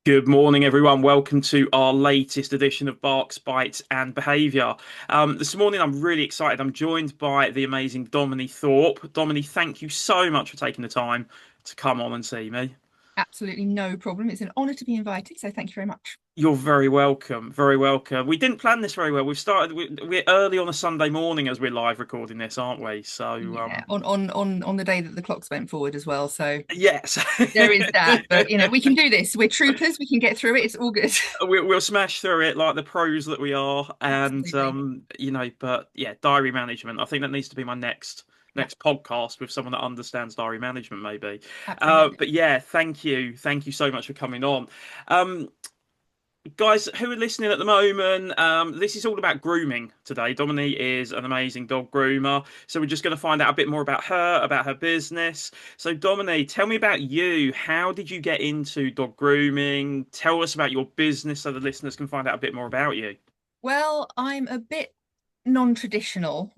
Good morning, everyone. Welcome to our latest edition of Barks, Bites, and Behaviour. This morning, I'm really excited. I'm joined by the amazing Domini Thorpe. Domini, thank you so much for taking the time to come on and see me. Absolutely no problem. It's an honour to be invited, so thank you very much. You're very welcome. Very welcome. We didn't plan this very well. We're early on a Sunday morning as we're live recording this, aren't we? So, Yeah, on the day that the clocks went forward as well. So yes. there is that. But we can do this. We're troopers. We can get through it. It's all good. We'll smash through it like the pros that we are, and Absolutely. but yeah, diary management. I think that needs to be my Yeah, next podcast with someone that understands diary management, maybe. absolutely. But yeah, thank you so much for coming on. Um, Guys who are listening at the moment, this is all about grooming today. Dominique is an amazing dog groomer, so we're just going to find out a bit more about her business. So, Dominique, tell me about you. How did you get into dog grooming? Tell us about your business so the listeners can find out a bit more about you. Well, I'm a bit non-traditional,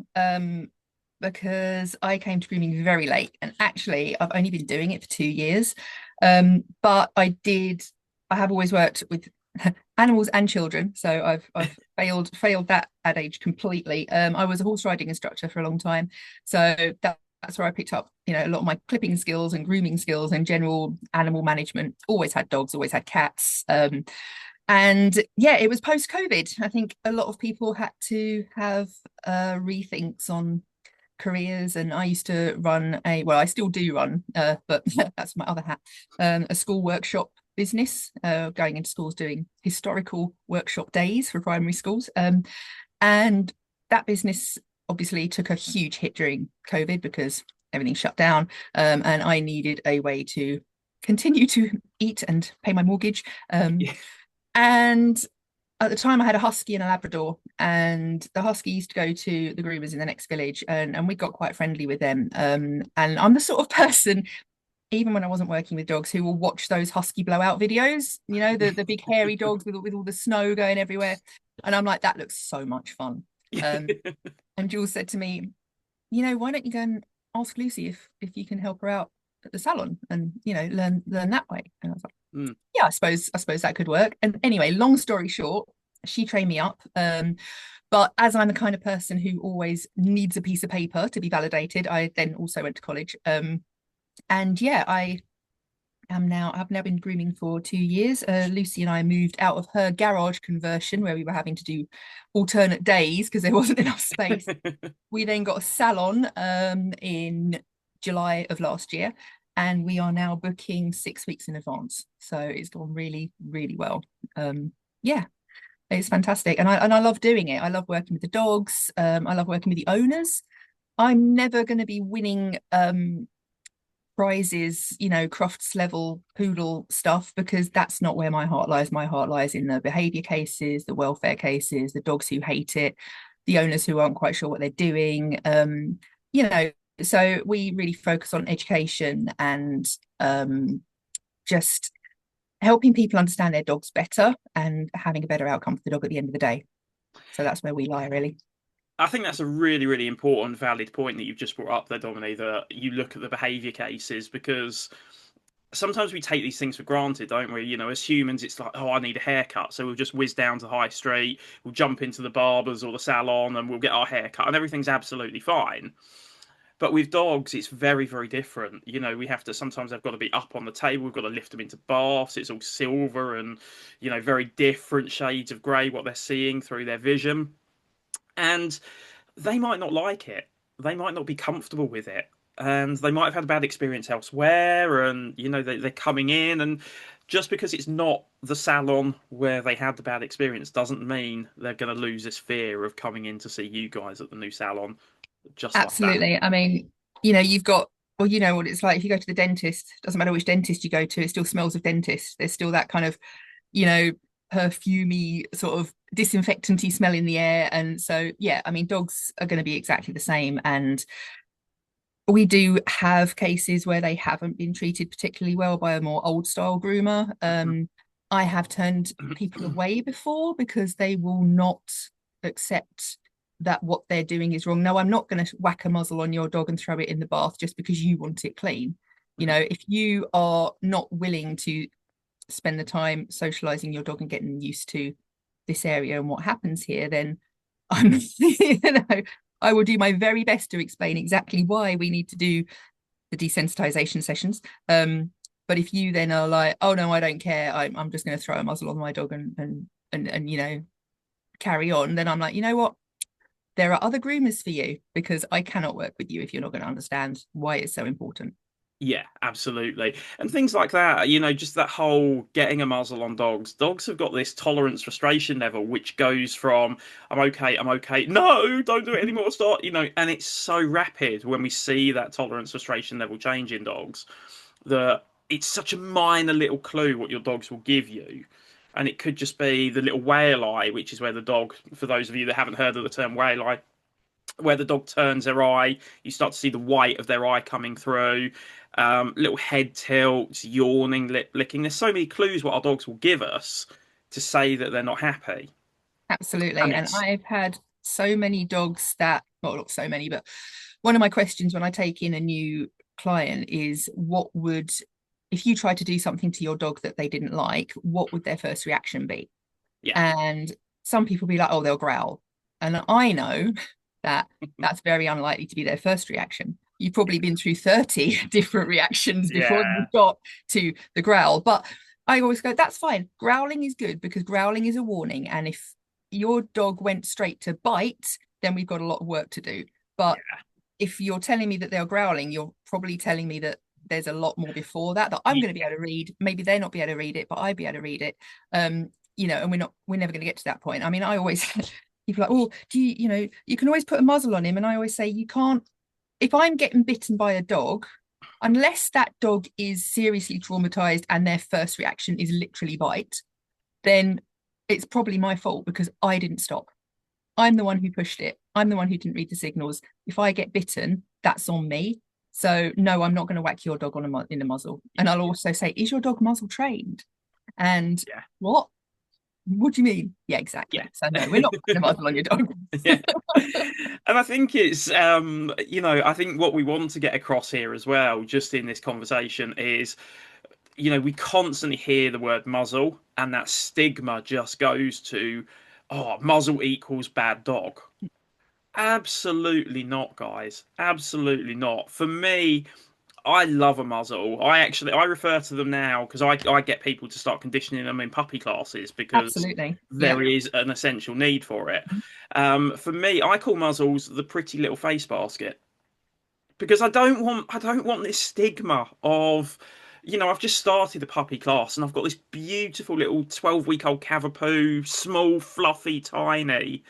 because I came to grooming very late, and actually I've only been doing it for 2 years. But I have always worked with animals and children, so I've failed that at age completely. I was a horse riding instructor for a long time, so that's where I picked up, a lot of my clipping skills and grooming skills and general animal management. Always had dogs, always had cats. And yeah, it was post COVID. I think a lot of people had to have rethinks on careers. And I used to run well, I still do run, but that's my other hat, a school workshop business, going into schools doing historical workshop days for primary schools. And that business obviously took a huge hit during COVID because everything shut down. And I needed a way to continue to eat and pay my mortgage. Yeah. And at the time I had a husky and a Labrador, and the husky used to go to the groomers in the next village, and we got quite friendly with them. And I'm the sort of person, even when I wasn't working with dogs, who will watch those husky blowout videos, the big hairy dogs with all the snow going everywhere. And I'm like, that looks so much fun. Um, and Jules said to me, why don't you go and ask Lucy if you can help her out at the salon and learn that way. And I was like, Mm. yeah, I suppose that could work. And anyway, long story short, she trained me up. But as I'm the kind of person who always needs a piece of paper to be validated, I then also went to college. And yeah, I've now been grooming for 2 years. Lucy and I moved out of her garage conversion where we were having to do alternate days because there wasn't enough space. We then got a salon in July of last year, and we are now booking 6 weeks in advance. So it's gone really, really well. Yeah, it's fantastic, and I love doing it. I love working with the dogs. I love working with the owners. I'm never going to be winning prizes, crofts level poodle stuff, because that's not where my heart lies. My heart lies in the behavior cases, the welfare cases, the dogs who hate it, the owners who aren't quite sure what they're doing. You know, so we really focus on education and just helping people understand their dogs better and having a better outcome for the dog at the end of the day. So that's where we lie, really. I think that's a really, really important, valid point that you've just brought up there, Dominic, that you look at the behaviour cases because sometimes we take these things for granted, don't we? As humans, it's like, oh, I need a haircut. So we'll just whiz down to High Street, we'll jump into the barbers or the salon and we'll get our haircut and everything's absolutely fine. But with dogs, it's very, very different. We have to sometimes they've got to be up on the table. We've got to lift them into baths. It's all silver and, very different shades of grey, what they're seeing through their vision. And they might not like it. They might not be comfortable with it. And they might have had a bad experience elsewhere. And, they're coming in. And just because it's not the salon where they had the bad experience doesn't mean they're going to lose this fear of coming in to see you guys at the new salon just like that. Absolutely. I mean, you've got, well, you know what it's like if you go to the dentist, doesn't matter which dentist you go to, it still smells of dentist. There's still that kind of, you know, perfumey sort of disinfectanty smell in the air. And so, yeah, I mean, dogs are going to be exactly the same. And we do have cases where they haven't been treated particularly well by a more old style groomer. I have turned people away before because they will not accept that what they're doing is wrong. No, I'm not going to whack a muzzle on your dog and throw it in the bath just because you want it clean. If you are not willing to spend the time socializing your dog and getting used to this area and what happens here, then I'm I will do my very best to explain exactly why we need to do the desensitization sessions. But if you then are like, oh no, I don't care, I'm just going to throw a muzzle on my dog and carry on, then I'm like, you know what? There are other groomers for you, because I cannot work with you if you're not going to understand why it's so important. Yeah, absolutely. And things like that, just that whole getting a muzzle on dogs. Dogs have got this tolerance frustration level, which goes from, I'm okay, no, don't do it anymore, stop, and it's so rapid when we see that tolerance frustration level change in dogs that it's such a minor little clue what your dogs will give you. And it could just be the little whale eye, which is where the dog, for those of you that haven't heard of the term whale eye, where the dog turns their eye, you start to see the white of their eye coming through, little head tilts, yawning, lip licking. There's so many clues what our dogs will give us to say that they're not happy. Absolutely. And And it's, I've had so many dogs that, well, not so many, but one of my questions when I take in a new client is, what would, if you try to do something to your dog that they didn't like, what would their first reaction be? yeah, And some people be like, oh, they'll growl. And I know that that's very unlikely to be their first reaction. You've probably been through 30 different reactions before yeah, you've got to the growl. But I always go, that's fine. Growling is good, because growling is a warning. And if your dog went straight to bite, then we've got a lot of work to do. But yeah. if you're telling me that they're growling, you're probably telling me that there's a lot more before that I'm going to be able to read. Maybe they're not be able to read it, but I'd be able to read it. And we're never going to get to that point. I mean, I always people are like, oh, you can always put a muzzle on him. And I always say, you can't, if I'm getting bitten by a dog, unless that dog is seriously traumatized and their first reaction is literally bite, then it's probably my fault, because I didn't stop. I'm the one who pushed it. I'm the one who didn't read the signals. If I get bitten, that's on me. So no, I'm not going to whack your dog in the muzzle. And I'll also say, is your dog muzzle trained? And Yeah, what? What do you mean? Yeah, yeah, exactly. So no, we're not putting a muzzle on your dog. yeah. And I think it's, I think what we want to get across here as well, just in this conversation, is, we constantly hear the word muzzle, and that stigma just goes to, oh, muzzle equals bad dog. Absolutely not, guys. Absolutely not. For me, I love a muzzle. I refer to them now because I get people to start conditioning them in puppy classes because Absolutely. Yeah. there is an essential need for it. For me, I call muzzles the pretty little face basket because I don't want this stigma of, I've just started a puppy class and I've got this beautiful little 12-week-old Cavapoo, small, fluffy, tiny.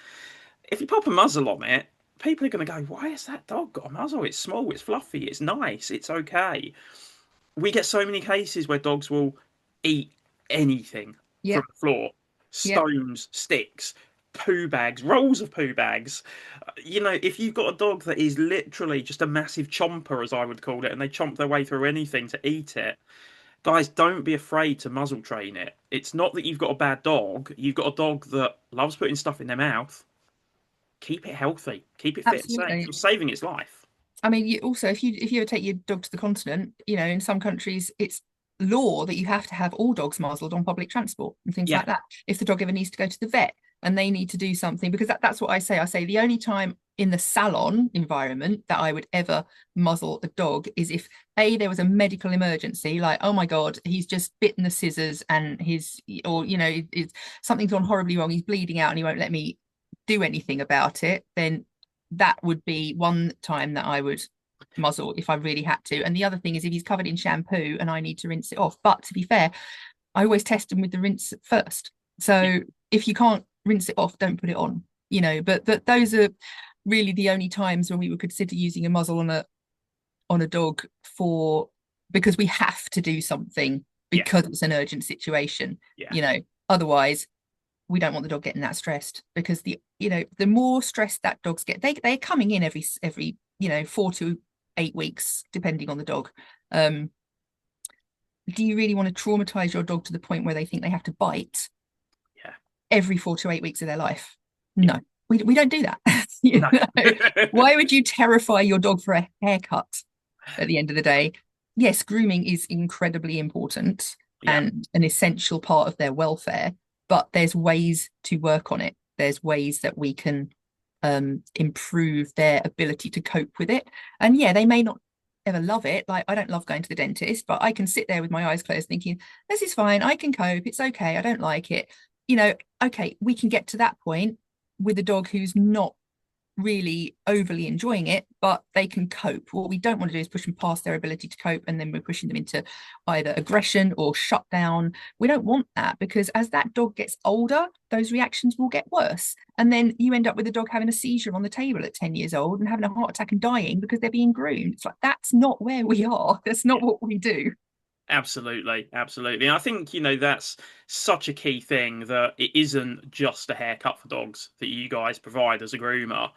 If you pop a muzzle on it, people are going to go, why has that dog got a muzzle? It's small, it's fluffy, it's nice, it's okay. We get so many cases where dogs will eat anything Yeah. from the floor, Yeah. stones, sticks, poo bags, rolls of poo bags. If you've got a dog that is literally just a massive chomper, as I would call it, and they chomp their way through anything to eat it, guys, don't be afraid to muzzle train it. It's not that you've got a bad dog, you've got a dog that loves putting stuff in their mouth. Keep it healthy, keep it fit and safe. Absolutely. You're saving its life. I mean, you also, if you ever take your dog to the continent, in some countries it's law that you have to have all dogs muzzled on public transport and things Yeah, like that. If the dog ever needs to go to the vet and they need to do something, because that's what I say. I say the only time in the salon environment that I would ever muzzle a dog is if there was a medical emergency, like, oh my God, he's just bitten the scissors and something's gone horribly wrong, he's bleeding out and he won't let me do anything about it, then that would be one time that I would muzzle if I really had to. And the other thing is if he's covered in shampoo and I need to rinse it off. But to be fair, I always test him with the rinse first. yeah, So if you can't rinse it off, don't put it on. But those are really the only times when we would consider using a muzzle on a dog, for because we have to do something yeah, because it's an urgent situation. yeah, Otherwise we don't want the dog getting that stressed, because the more stressed that dogs get, they're coming in every 4 to 8 weeks depending on the dog. Do you really want to traumatize your dog to the point where they think they have to bite yeah, every 4 to 8 weeks of their life? yeah. No, we don't do that. No. Why would you terrify your dog for a haircut at the end of the day? Yes, grooming is incredibly important, Yeah. and an essential part of their welfare, but there's ways to work on it. There's ways that we can improve their ability to cope with it. And yeah, they may not ever love it. Like, I don't love going to the dentist, but I can sit there with my eyes closed thinking, this is fine. I can cope. It's okay. I don't like it. You know, okay, we can get to that point with a dog who's not really overly enjoying it, but they can cope. What we don't want to do is push them past their ability to cope, and then we're pushing them into either aggression or shutdown. We don't want that, because as that dog gets older, those reactions will get worse. And then you end up with a dog having a seizure on the table at 10 years old and having a heart attack and dying because they're being groomed. It's like, that's not where we are. That's not what we do. Absolutely, absolutely. And I think, that's such a key thing, that it isn't just a haircut for dogs that you guys provide as a groomer.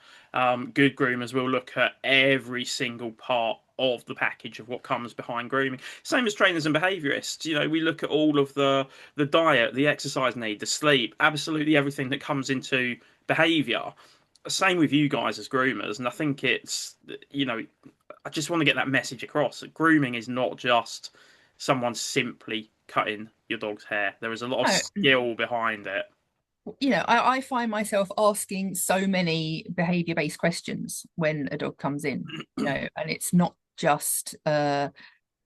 Good groomers will look at every single part of the package of what comes behind grooming. Same as trainers and behaviorists. We look at all of the diet, the exercise need, the sleep, absolutely everything that comes into behavior. Same with you guys as groomers, and I think I just want to get that message across. That grooming is not just someone simply cutting your dog's hair. There is a lot of No, skill behind it. I find myself asking so many behavior-based questions when a dog comes in, and it's not just oh,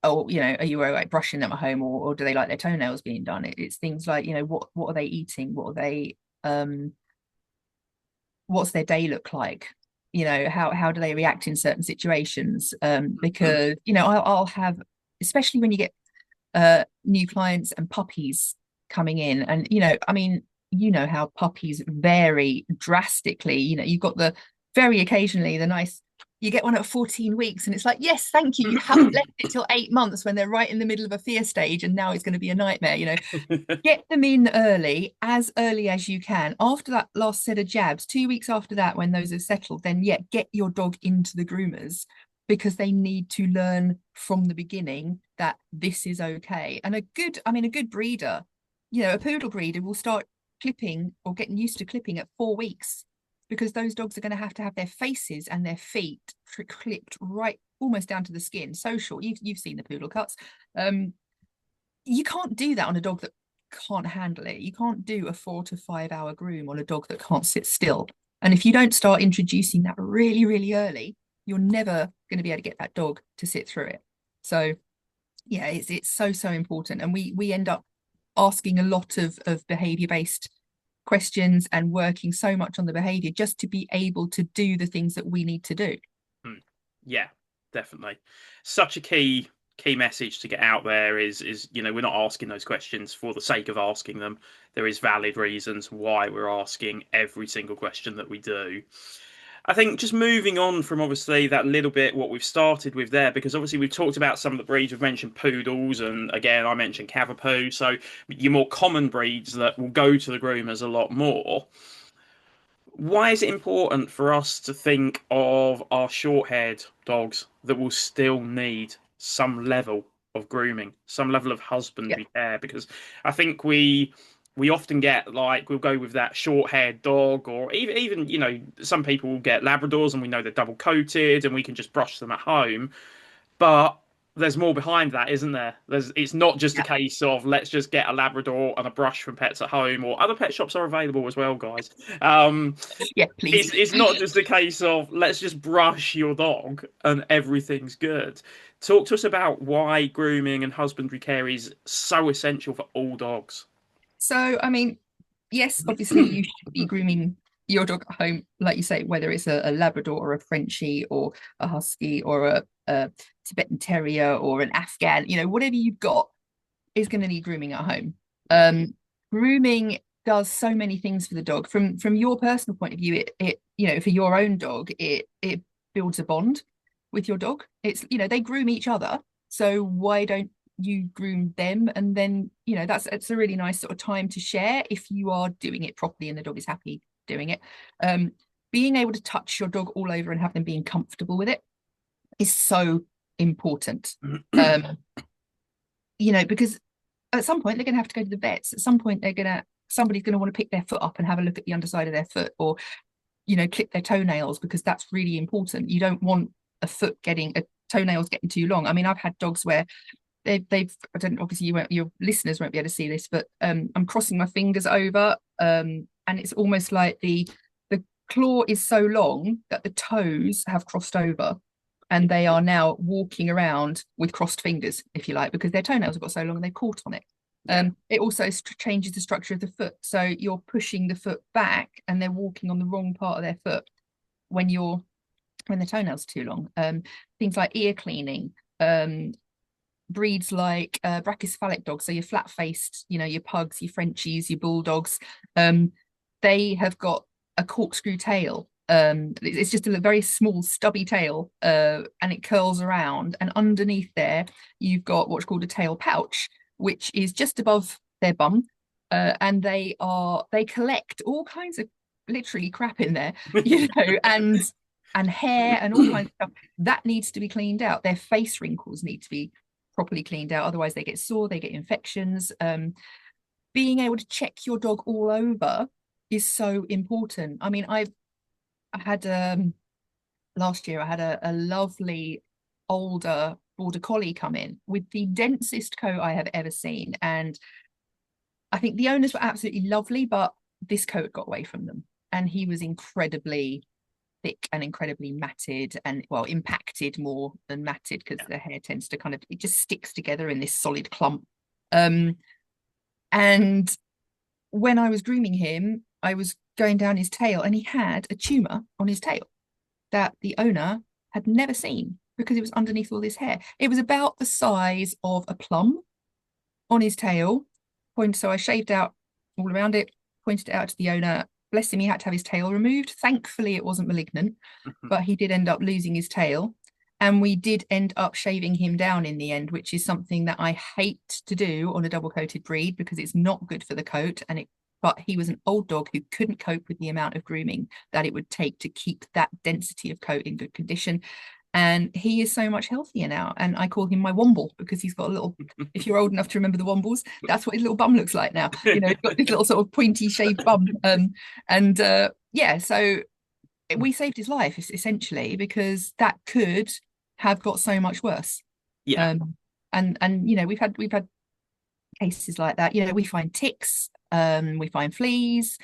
are you all right brushing them at home, or do they like their toenails being done? It's things like, what are they eating? What are they what's their day look like? How do they react in certain situations? Because, I'll have, especially when you get new clients and puppies coming in, and I mean, how puppies vary drastically. You've got the very occasionally the nice, you get one at 14 weeks and it's like, yes, thank you, you haven't left it till 8 months when they're right in the middle of a fear stage, and now it's going to be a nightmare. Get them in early as you can. After that last set of jabs, 2 weeks after that, when those have settled, then yeah, get your dog into the groomers, because they need to learn from the beginning that this is okay. And a good breeder, a poodle breeder will start clipping or getting used to clipping at 4 weeks, because those dogs are going to have their faces and their feet clipped right almost down to the skin, so short. You've seen the poodle cuts. You can't do that on a dog that can't handle it. You can't do a 4 to 5 hour groom on a dog that can't sit still. And if you don't start introducing that really, really early, you're never going to be able to get that dog to sit through it. So yeah, it's so important. And we end up asking a lot of behavior based questions and working so much on the behavior just to be able to do the things that we need to do. Yeah, definitely. Such a key message to get out there is we're not asking those questions for the sake of asking them. There is valid reasons why we're asking every single question that we do. I think just moving on from obviously that little bit what we've started with there, because obviously we've talked about some of the breeds. We've mentioned poodles, and again I mentioned Cavapoo, so your more common breeds that will go to the groomers a lot more. Why is it important for us to think of our short-haired dogs that will still need some level of grooming, some level of Yeah. husbandry care? Because I think we often get, like, we'll go with that short-haired dog, or even some people will get Labradors and we know they're double coated and we can just brush them at home. But there's more behind that, isn't there? It's not just a Yeah. case of let's just get a Labrador and a brush from Pets at Home, or other pet shops are available as well, guys. Yeah, please. It's not just a case of let's just brush your dog and everything's good. Talk to us about why grooming and husbandry care is so essential for all dogs. So, I mean, yes, obviously you should be grooming your dog at home, like you say, whether it's a Labrador or a Frenchie or a Husky or a Tibetan Terrier or an Afghan, whatever you've got is going to need grooming at home. Grooming does so many things for the dog. From your personal point of view, it for your own dog, it builds a bond with your dog. They groom each other, so why don't you groom them? And then it's a really nice sort of time to share if you are doing it properly and the dog is happy doing it. Being able to touch your dog all over and have them being comfortable with it is so important. Because at some point they're going to have to go to the vets. At some point somebody's going to want to pick their foot up and have a look at the underside of their foot, or clip their toenails, because that's really important. You don't want a toenails getting too long. I mean, I've had dogs where they've I don't obviously your listeners won't be able to see this, but I'm crossing my fingers over, and it's almost like the claw is so long that the toes have crossed over, and they are now walking around with crossed fingers, if you like, because their toenails have got so long and they've caught on it. Yeah. It also changes the structure of the foot, so you're pushing the foot back, and they're walking on the wrong part of their foot when you're when the toenails are too long. Things like ear cleaning. Breeds like brachycephalic dogs, so your flat-faced, your pugs, your Frenchies, your bulldogs, they have got a corkscrew tail. It's just a very small stubby tail, and it curls around, and underneath there you've got what's called a tail pouch, which is just above their bum, and they collect all kinds of literally crap in there, and hair and all kinds of stuff that needs to be cleaned out. Their face wrinkles need to be properly cleaned out, otherwise they get sore, they get infections. Being able to check your dog all over is so important. I mean, I had last year I had a lovely older border collie come in with the densest coat I have ever seen, and I think the owners were absolutely lovely, but this coat got away from them, and he was incredibly thick and incredibly matted, and well, impacted more than matted, because the hair tends to it just sticks together in this solid clump. And when I was grooming him, I was going down his tail, and he had a tumor on his tail that the owner had never seen, because it was underneath all this hair. It was about the size of a plum on his tail. So I shaved out all around it, pointed it out to the owner. Bless him, he had to have his tail removed. Thankfully, it wasn't malignant, but he did end up losing his tail. And we did end up shaving him down in the end, which is something that I hate to do on a double coated breed, because it's not good for the coat. But he was an old dog who couldn't cope with the amount of grooming that it would take to keep that density of coat in good condition. And he is so much healthier now. And I call him my womble, because he's got a little, if you're old enough to remember the wombles, that's what his little bum looks like now. He's got this little sort of pointy shaved bum. Yeah, so we saved his life essentially, because that could have got so much worse. Yeah. And we've had cases like that. We find ticks, we find fleas,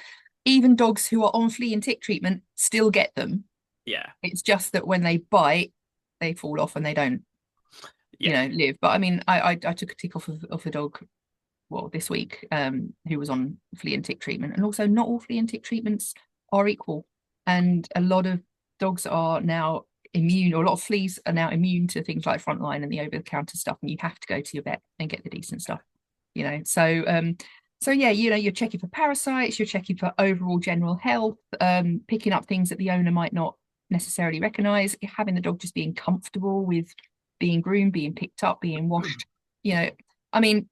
even dogs who are on flea and tick treatment still get them. Yeah. It's just that when they bite, they fall off and they don't, Yeah. live. But I mean, I took a tick off of a dog, well, this week, who was on flea and tick treatment. And also, not all flea and tick treatments are equal. And a lot of dogs are now immune, or a lot of fleas are now immune to things like frontline and the over-the-counter stuff. And you have to go to your vet and get the decent stuff, So yeah, you're checking for parasites, you're checking for overall general health, picking up things that the owner might not necessarily recognize, having the dog just being comfortable with being groomed, being picked up, being washed. I mean,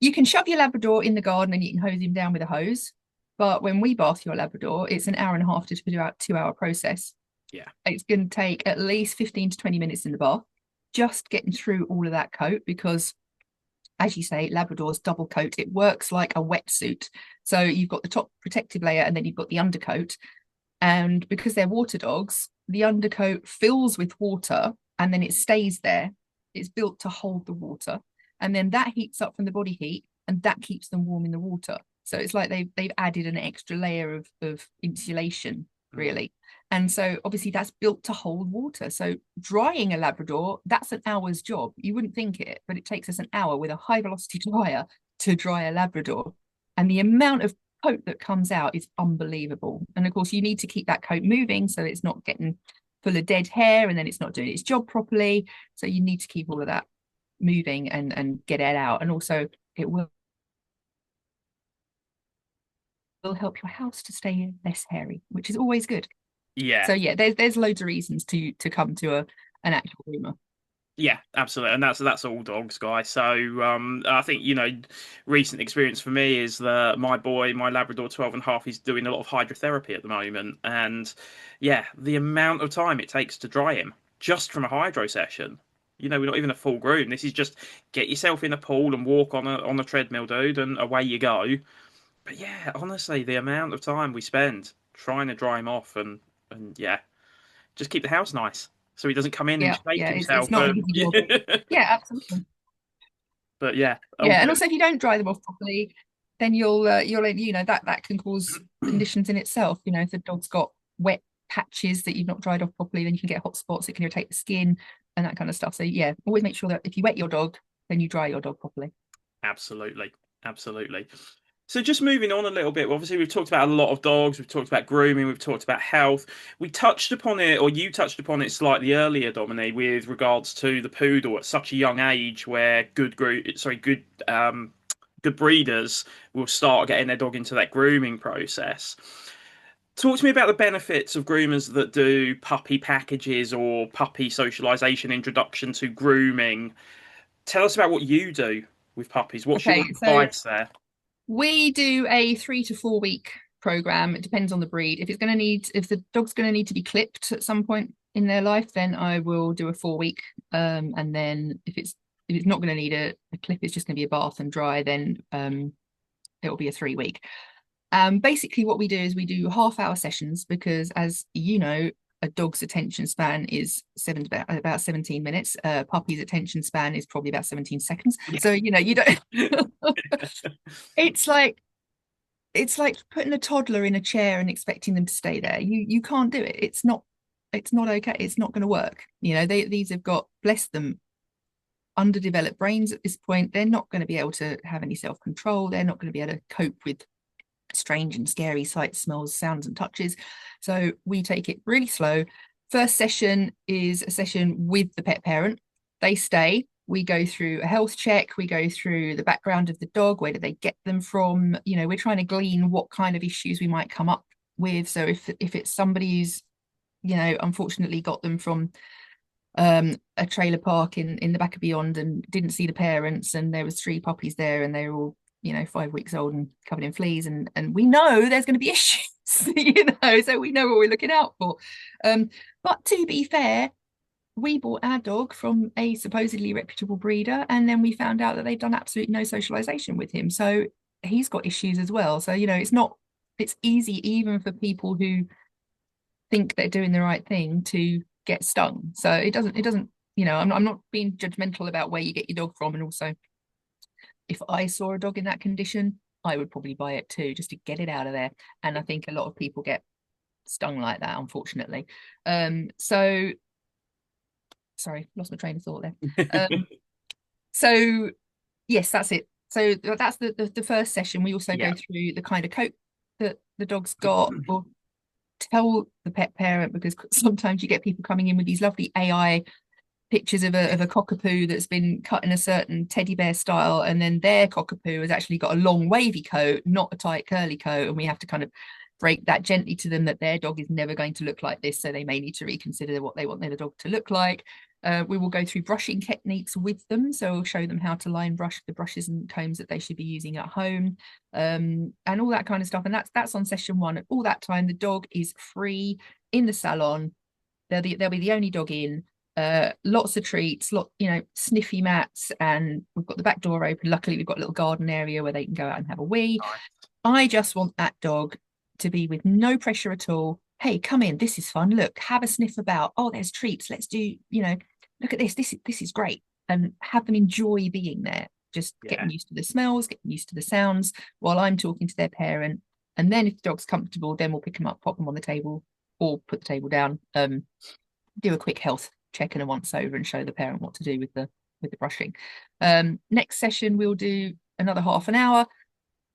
you can shove your Labrador in the garden and you can hose him down with a hose. But when we bath your Labrador, it's an hour and a half to do out 2 hour process. Yeah. It's going to take at least 15 to 20 minutes in the bath, just getting through all of that coat, because as you say, Labrador's double coat. It works like a wetsuit. So you've got the top protective layer, and then you've got the undercoat. And because they're water dogs, the undercoat fills with water and then it stays there. It's built to hold the water. And then that heats up from the body heat, and that keeps them warm in the water. So it's like they've added an extra layer of insulation, really. And so obviously that's built to hold water. So drying a Labrador, that's an hour's job. You wouldn't think it, but it takes us an hour with a high velocity dryer to dry a Labrador. And the amount of coat that comes out is unbelievable. And of course, you need to keep that coat moving so it's not getting full of dead hair, and then it's not doing its job properly. So you need to keep all of that moving and get it out. And also, it will help your house to stay less hairy, which is always good. Yeah. So yeah, there's loads of reasons to come to an actual groomer. Yeah, absolutely, and that's all dogs, guys. So I think recent experience for me is that my Labrador 12 and a half, he's doing a lot of hydrotherapy at the moment, and yeah, the amount of time it takes to dry him just from a hydro session. We're not even a full groom. This is just get yourself in a pool and walk on a treadmill, dude, and away you go. But yeah, honestly, the amount of time we spend trying to dry him off, and yeah, just keep the house nice so he doesn't come in and Yeah, shake yeah, it's himself. not an easy job. Yeah, absolutely. But yeah, all Yeah, and good. also if you don't dry them off properly, then you'll that can cause conditions in itself. If the dog's got wet patches that you've not dried off properly, then you can get hot spots. It can irritate the skin and that kind of stuff. So yeah, always make sure that if you wet your dog, then you dry your dog properly. Absolutely. Absolutely. So just moving on a little bit, obviously we've talked about a lot of dogs, we've talked about grooming, we've talked about health. We touched upon it, or you touched upon it slightly earlier, Dominic, with regards to the poodle at such a young age where good breeders will start getting their dog into that grooming process. Talk to me about the benefits of groomers that do puppy packages or puppy socialization introduction to grooming. Tell us about what you do with puppies. What's your Okay, so advice there? we do a 3 to 4 week program. It depends on the breed. If the dog's going to need to be clipped at some point in their life, then I will do a 4 week. And then if it's not going to need a clip, it's just going to be a bath and dry, then it will be a 3 week. Basically, what we do is we do half-hour sessions because, as you know, a dog's attention span is about 17 minutes. Puppy's attention span is probably about 17 seconds. Yeah. So, you don't. It's like putting a toddler in a chair and expecting them to stay there. You can't do it. It's not okay. It's not going to work. These have got, bless them, underdeveloped brains at this point. They're not going to be able to have any self-control. They're not going to be able to cope with strange and scary sights, smells, sounds, and touches. So we take it really slow. First session is a session with the pet parent. They stay. We go through a health check. We go through the background of the dog. Where do they get them from? We're trying to glean what kind of issues we might come up with. So if it's somebody who's, unfortunately got them from a trailer park in the back of Beyond and didn't see the parents, and there was 3 puppies there, and they were all 5 weeks old and covered in fleas, and we know there's going to be issues, so we know what we're looking out for. But to be fair, we bought our dog from a supposedly reputable breeder, and then we found out that they've done absolutely no socialization with him, so he's got issues as well. So it's easy even for people who think they're doing the right thing to get stung. So it doesn't I'm not being judgmental about where you get your dog from. And also, if I saw a dog in that condition, I would probably buy it too, just to get it out of there. And I think a lot of people get stung like that, unfortunately. So sorry, lost my train of thought there. So yes, that's it. So that's the first session. We also Yeah. go through the kind of coat that the dog's got. We'll tell the pet parent, because sometimes you get people coming in with these lovely AI pictures of a cockapoo that's been cut in a certain teddy bear style, and then their cockapoo has actually got a long wavy coat, not a tight curly coat, and we have to kind of break that gently to them that their dog is never going to look like this, so they may need to reconsider what they want their dog to look like. We will go through brushing techniques with them, so we'll show them how to line brush the brushes and combs that they should be using at home, and all that kind of stuff. And that's on session 1. At all that time, the dog is free in the salon. They'll be the only dog in. Lots of treats, sniffy mats, and we've got the back door open. Luckily, we've got a little garden area where they can go out and have a wee. I just want that dog to be with no pressure at all. Hey, come in. This is fun. Look, have a sniff about. Oh, there's treats. Let's do, look at this. This is great. And have them enjoy being there. Just getting Yeah. used to the smells, getting used to the sounds while I'm talking to their parent. And then if the dog's comfortable, then we'll pick them up, pop them on the table, or put the table down. Do a quick health check and a once over, and show the parent what to do with the brushing. Next session, we'll do another half an hour.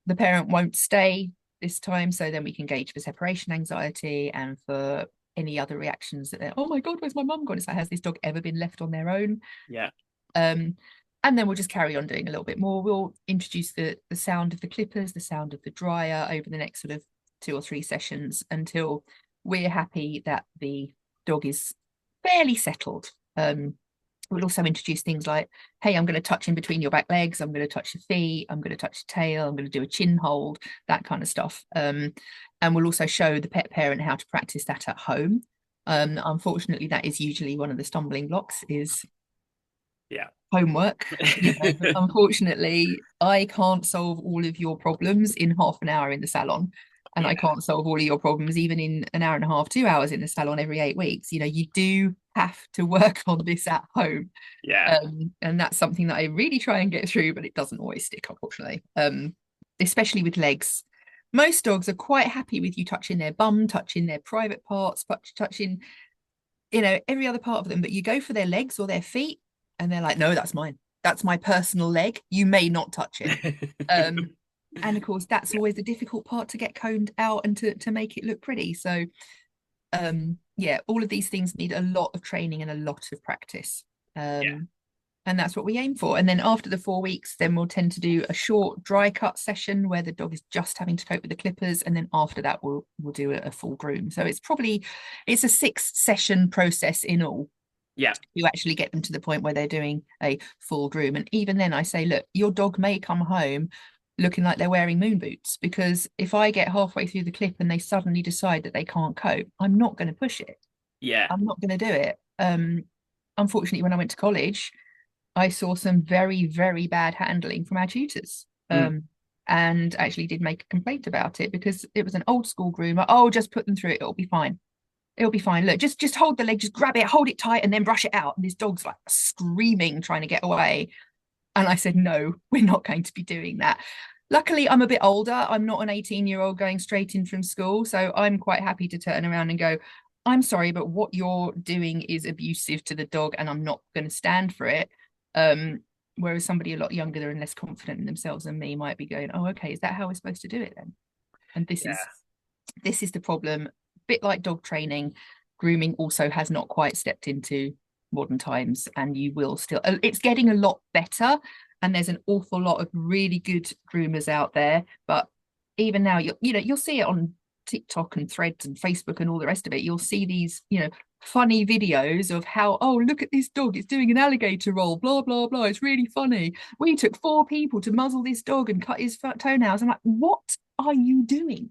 The parent won't stay this time, so then we can gauge for separation anxiety and for any other reactions that oh my god, where's my mum gone? It's like, has this dog ever been left on their own? Yeah. And then we'll just carry on doing a little bit more. We'll introduce the sound of the clippers, the sound of the dryer over the next sort of 2 or 3 sessions, until we're happy that the dog is fairly settled. We'll also introduce things like, hey, I'm going to touch in between your back legs, I'm going to touch your feet, I'm going to touch your tail, I'm going to do a chin hold, that kind of stuff. And we'll also show the pet parent how to practice that at home. Unfortunately, that is usually one of the stumbling blocks, is Yeah. homework. Unfortunately, I can't solve all of your problems in half an hour in the salon. And Yeah. I can't solve all of your problems even in an hour and a half, 2 hours in the salon every 8 weeks. You do have to work on this at home. Yeah. And that's something that I really try and get through, but it doesn't always stick, unfortunately. Especially with legs. Most dogs are quite happy with you touching their bum, touching their private parts, touching, every other part of them. But you go for their legs or their feet, and they're like, no, that's mine. That's my personal leg. You may not touch it. And of course, that's Yeah. always the difficult part to get combed out and to make it look pretty. So yeah, all of these things need a lot of training and a lot of practice. Yeah. And that's what we aim for. And then after the 4 weeks, then we'll tend to do a short dry cut session where the dog is just having to cope with the clippers, and then after that we'll do a full groom. So it's a 6 session process in all. Yeah. You actually get them to the point where they're doing a full groom. And even then I say, look, your dog may come home looking like they're wearing moon boots, because if I get halfway through the clip and they suddenly decide that they can't cope, I'm not going to push it. Yeah. I'm not going to do it. Unfortunately, when I went to college, I saw some very, very bad handling from our tutors. Mm. And actually did make a complaint about it, because it was an old school groomer. Oh, just put them through it. It'll be fine. It'll be fine. Look, just hold the leg, just grab it, hold it tight, and then brush it out. And this dog's like screaming, trying to get away. And I said, no, we're not going to be doing that. Luckily, I'm a bit older. I'm not an 18-year-old going straight in from school. So I'm quite happy to turn around and go, I'm sorry, but what you're doing is abusive to the dog, and I'm not going to stand for it. Whereas somebody a lot younger and less confident in themselves than me might be going, oh, okay, is that how we're supposed to do it then? And this is the problem. A bit like dog training, grooming also has not quite stepped into modern times, and you will still, it's getting a lot better, and there's an awful lot of really good groomers out there. But even now, you'll see it on TikTok and Threads and Facebook and all the rest of it. You'll see these, funny videos of how, oh, look at this dog, it's doing an alligator roll, blah blah blah, it's really funny. We took 4 people to muzzle this dog and cut his toenails. I'm like, what are you doing?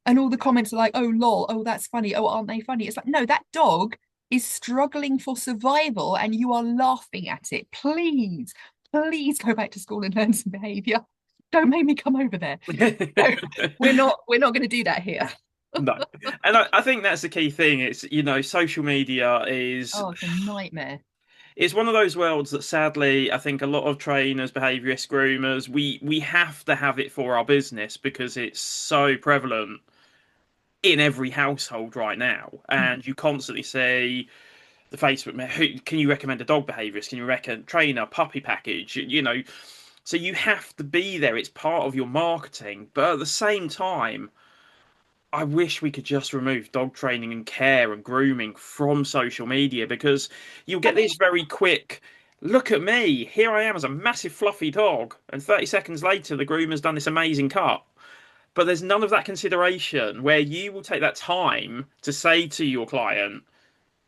And all the comments are like, oh lol, oh that's funny, oh aren't they funny? It's like, no, that dog is struggling for survival and you are laughing at it. Please go back to school and learn some behavior. Don't make me come over there. No, we're not going to do that here. No. And I think that's the key thing. It's, social media is Oh, it's a nightmare. it's one of those worlds that sadly I think a lot of trainers, behaviourists, groomers, we have to have it for our business because it's so prevalent in every household right now. And you constantly see the Facebook, who can you recommend a dog behaviourist? Can you recommend a trainer, puppy package? So you have to be there. It's part of your marketing. But at the same time, I wish we could just remove dog training and care and grooming from social media, because you'll get this very quick, look at me, here I am as a massive fluffy dog, and 30 seconds later the groomer's done this amazing cut. But there's none of that consideration where you will take that time to say to your client,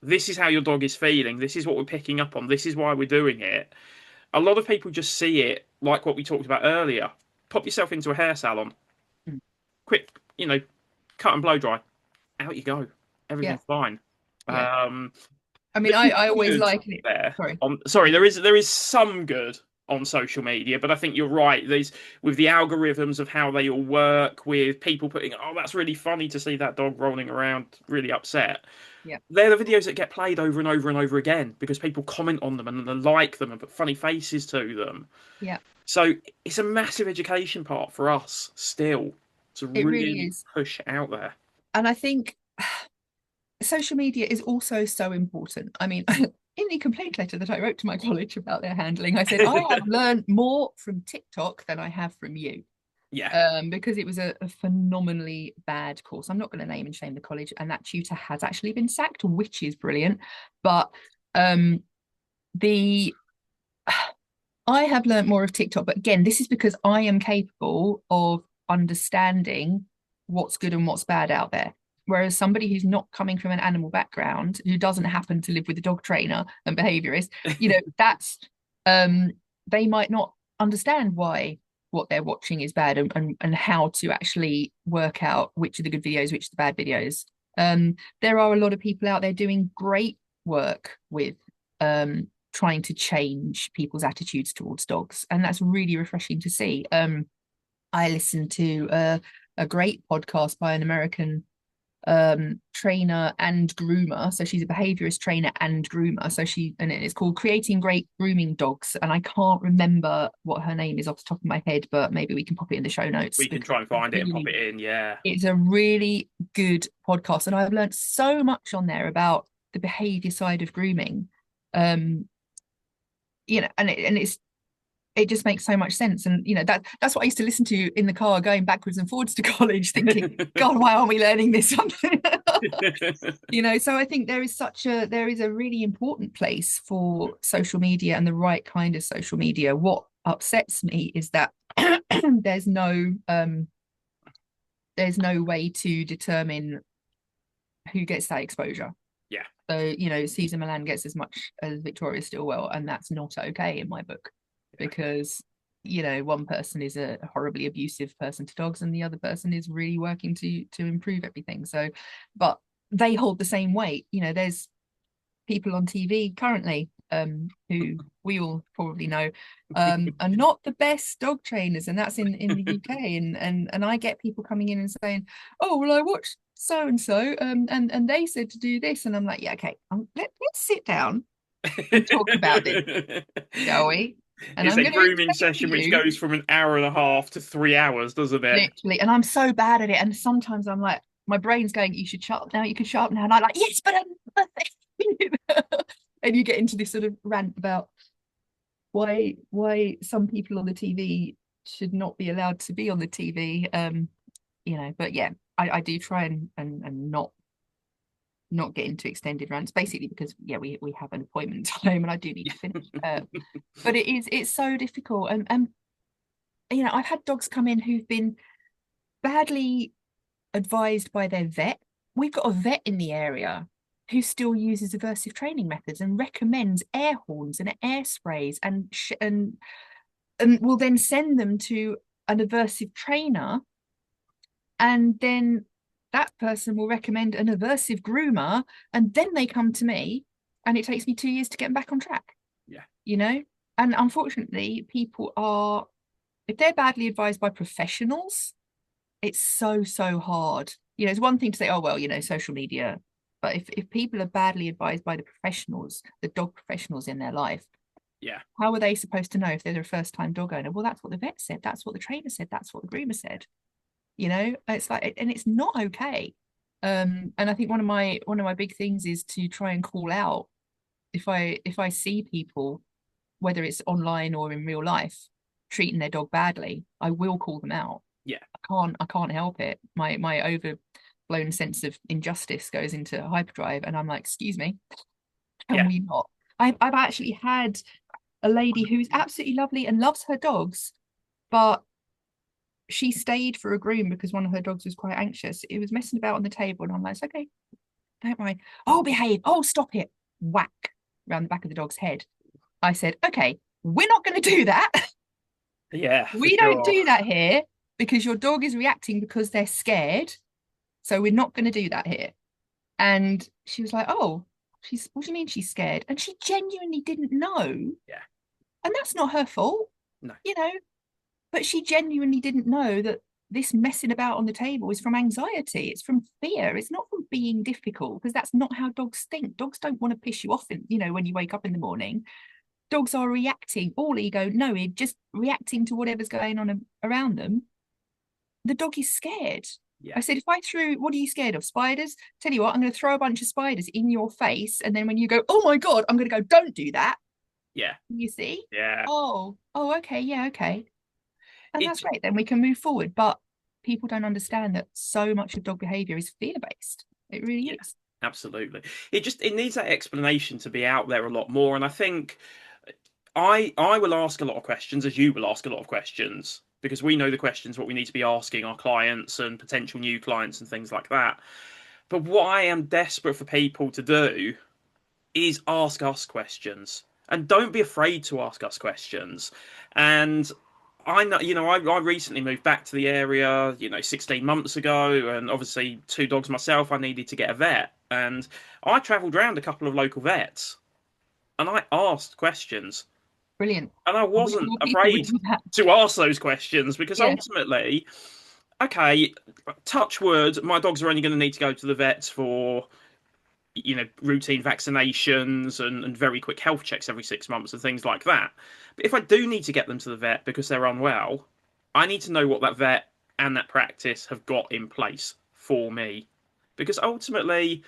this is how your dog is feeling, this is what we're picking up on, this is why we're doing it. A lot of people just see it like what we talked about earlier. Pop yourself into a hair salon, quick, cut and blow dry, out you go. Yeah, Everything's fine. yeah. Um, I mean, there is I always good like it. there. Sorry. Sorry, there is some good on social media, but I think you're right. There's with the algorithms of how they all work, with people putting, oh, that's really funny to see that dog rolling around, really upset. Yeah, They're the videos that get played over and over and over again because people comment on them and they like them and put funny faces to them. yeah. So it's a massive education part for us still to It really really is. push out there. And I think social media is also so important. I mean, in the complaint letter that I wrote to my college about their handling, I said, I have learned more from TikTok than I have from you. Yeah. Because it was a phenomenally bad course. I'm not going to name and shame the college, and that tutor has actually been sacked, which is brilliant. But the I have learned more of TikTok, but again, this is because I am capable of understanding what's good and what's bad out there. Whereas somebody who's not coming from an animal background, who doesn't happen to live with a dog trainer and behaviorist, that's they might not understand why what they're watching is bad, and how to actually work out which are the good videos, which are the bad videos. There are a lot of people out there doing great work with trying to change people's attitudes towards dogs, and that's really refreshing to see. I listened to a great podcast by an American, trainer and groomer. So she's a behaviorist trainer and groomer. So and it's called Creating Great Grooming Dogs. And I can't remember what her name is off the top of my head, but maybe we can pop it in the show notes We can because try and find it and pop it in. Yeah. it's a really good podcast. And I've learned so much on there about the behavior side of grooming. Um, it just makes so much sense. And that's what I used to listen to in the car going backwards and forwards to college, thinking, God, why aren't we learning this? So I think there is a really important place for social media and the right kind of social media. What upsets me is that there's no way to determine who gets that exposure. Yeah. So, Cesar Millan gets as much as Victoria Stilwell, and that's not okay in my book, because, one person is a horribly abusive person to dogs, and the other person is really working to improve everything. So, but they hold the same weight. There's people on TV currently who we all probably know are not the best dog trainers, and that's in the UK. And I get people coming in and saying, "Oh, well, I watched so and so, and they said to do this," and I'm like, "Yeah, okay, let's sit down and talk about this, shall we?" And It's I'm a going to grooming explain to session which you goes from an hour and a half to 3 hours, doesn't it? literally, and I'm so bad at it, and sometimes I'm like, my brain's going, "You should shut up now. You can shut up now," and I'm like, "Yes, but I'm..." and you get into this sort of rant about why some people on the TV should not be allowed to be on the TV. But yeah, I do try and not get into extended rants, basically because we have an appointment time and I do need to finish. But it's so difficult, and I've had dogs come in who've been badly advised by their vet. We've got a vet in the area who still uses aversive training methods and recommends air horns and air sprays, and will then send them to an aversive trainer, and then that person will recommend an aversive groomer, and then they come to me, and it takes me 2 years to get them back on track. Yeah. And unfortunately, people are, if they're badly advised by professionals, it's so hard. It's one thing to say, oh well, social media, but if people are badly advised by the professionals, the dog professionals in their life, Yeah. how are they supposed to know if they're a first-time dog owner? Well, that's what the vet said, that's what the trainer said, that's what the groomer said. It's like, and it's not okay. And I think one of my big things is to try and call out if I see people, whether it's online or in real life, treating their dog badly, I will call them out. Yeah. I can't help it. My overblown sense of injustice goes into hyperdrive, and I'm like, excuse me, can Yeah. we not? I've actually had a lady who's absolutely lovely and loves her dogs, but she stayed for a groom because one of her dogs was quite anxious. It was messing about on the table, and I'm like, okay, don't worry. Oh, behave. Oh, stop it. Whack around the back of the dog's head. I said, okay, we're not going to do that. Yeah, for We don't sure. do that here because your dog is reacting because they're scared. So we're not going to do that here. And she was like, oh, what do you mean she's scared? And she genuinely didn't know. Yeah. And that's not her fault, No. you know, but she genuinely didn't know that this messing about on the table is from anxiety. It's from fear. It's not from being difficult, because that's not how dogs think. Dogs don't want to piss you off, when you wake up in the morning. Dogs are reacting, all ego, no id, just reacting to whatever's going on around them. The dog is scared. Yeah. I said, if I threw, what are you scared of? Spiders? Tell you what, I'm going to throw a bunch of spiders in your face. And then when you go, oh my God, I'm going to go, don't do that. Yeah. You see? Yeah. Oh, okay. Yeah. Okay. And that's It's great. Then we can move forward. But people don't understand that so much of dog behavior is fear based. It really Yeah, is. absolutely. It needs that explanation to be out there a lot more. And I think I will ask a lot of questions, as you will ask a lot of questions, because we know the questions what we need to be asking our clients and potential new clients and things like that. But what I am desperate for people to do is ask us questions. And don't be afraid to ask us questions. And I know, I recently moved back to the area, 16 months ago, and obviously two dogs myself, I needed to get a vet. And I travelled around a couple of local vets and I asked questions. Brilliant. And I I wish wasn't more people would afraid do that. to ask those questions because Yeah. ultimately, okay, touch wood, my dogs are only going to need to go to the vets for routine vaccinations and very quick health checks every 6 months and things like that. But if I do need to get them to the vet because they're unwell, I need to know what that vet and that practice have got in place for me. Because ultimately,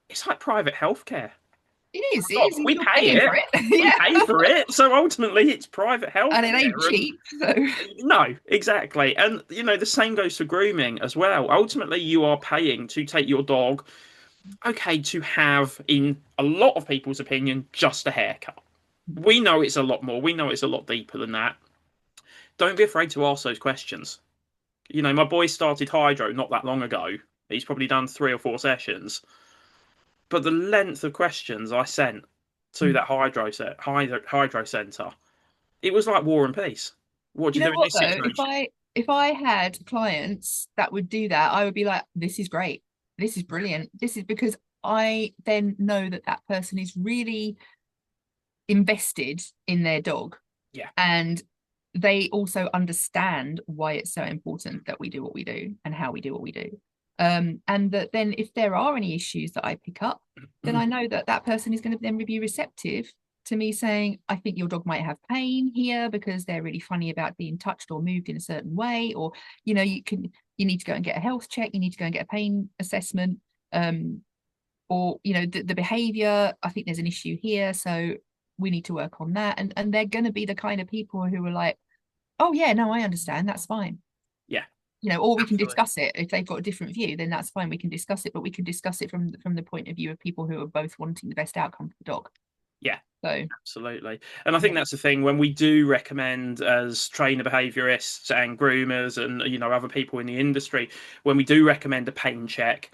it's like private healthcare. It is, We you're pay paying it. for it. We Yeah. pay for it. So ultimately, it's private And it ain't healthcare. And cheap. So no, exactly. And, the same goes for grooming as well. Ultimately, you are paying to take your dog, okay, to have, in a lot of people's opinion, just a haircut. We know it's a lot more. We know it's a lot deeper than that. Don't be afraid to ask those questions. My boy started hydro not that long ago. He's probably done 3 or 4 sessions. But the length of questions I sent to that hydro center, it was like War and Peace. What do you you know do in what this though? situation? If I had clients that would do that, I would be like, this is great. This is brilliant. This is because I then know that that person is really invested in their dog, Yeah, and they also understand why it's so important that we do what we do and how we do what we do. And that then if there are any issues that I pick up, then I know that that person is going to then be receptive to me saying, I think your dog might have pain here because they're really funny about being touched or moved in a certain way, or you need to go and get a health check, you need to go and get a pain assessment, or the behavior, I think there's an issue here, so we need to work on that. And they're going to be the kind of people who are like, oh yeah, no, I understand, that's fine. yeah, Or we can absolutely. discuss it. If they've got a different view, then that's fine, we can discuss it, but we can discuss it from the point of view of people who are both wanting the best outcome for the dog. Yeah, So absolutely. And I think yeah, that's the thing when we do recommend as trainer behaviorists and groomers and other people in the industry, when we do recommend a pain check,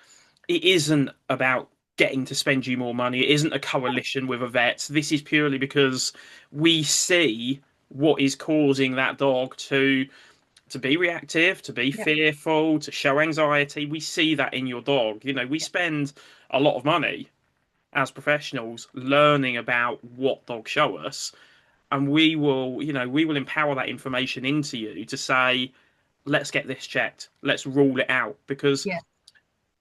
it isn't about getting to spend you more money. It isn't a coalition with a vet. This is purely because we see what is causing that dog to be reactive, to be yeah, fearful, to show anxiety. We see that in your dog. We yeah, spend a lot of money as professionals learning about what dogs show us, and we will empower that information into you to say, let's get this checked, let's rule it out, because yeah.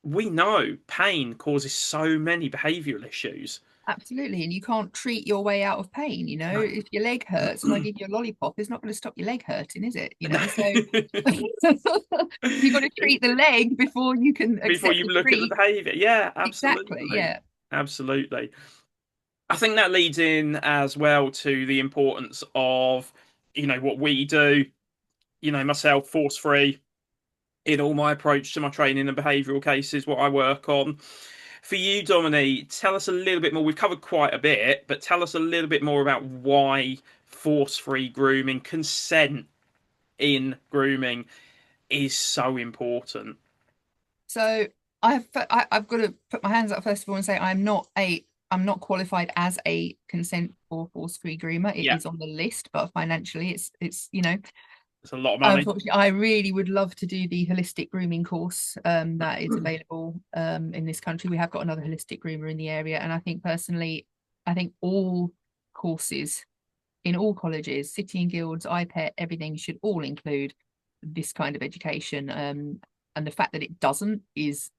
we know pain causes so many behavioral issues. Absolutely. And you can't treat your way out of pain. No. If your leg hurts and I give you a lollipop, it's not going to stop your leg hurting, is it? So you've got to treat the leg before you can Before accept you the look at the treat. behavior. Yeah, Exactly. absolutely. Yeah. Absolutely. I think that leads in as well to the importance of, what we do, myself, force free in all my approach to my training and behavioural cases, what I work on. For you, Dominique, tell us a little bit more. We've covered quite a bit, but tell us a little bit more about why force-free grooming, consent in grooming is so important. So I've got to put my hands up first of all and say I'm not qualified as a consent or force-free groomer. It Yeah, is on the list, but financially it's it's a lot of money. unfortunately, I really would love to do the holistic grooming course that is available in this country. We have got another holistic groomer in the area, and I think personally, I think all courses in all colleges, city and guilds, IPET, everything should all include this kind of education. And the fact that it doesn't is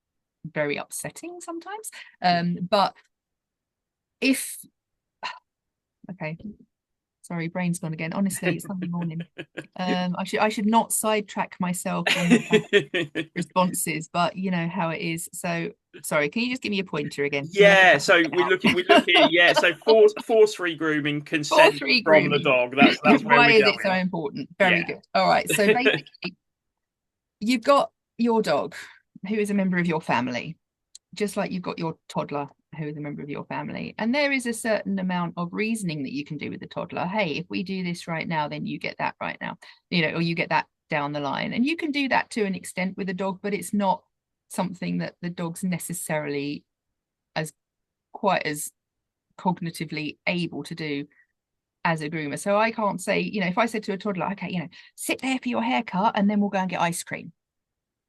very upsetting sometimes. But if okay, sorry, brain's gone again. Honestly, it's Sunday morning. I should not sidetrack myself on responses, but you know how it is. So sorry, can you just give me a pointer again? Can I get Yeah, that so we out? look at yeah, so force-free grooming, Four consent three from the grooming. dog. That's where Why we're is it so going. important? Yeah. Very good. All right. So basically, you've got your dog, who is a member of your family, just like you've got your toddler, who is a member of your family. And there is a certain amount of reasoning that you can do with the toddler. Hey, if we do this right now, then you get that right now, or you get that down the line. And you can do that to an extent with a dog, but it's not something that the dog's necessarily as quite as cognitively able to do as a groomer. So I can't say, if I said to a toddler, okay, sit there for your haircut and then we'll go and get ice cream.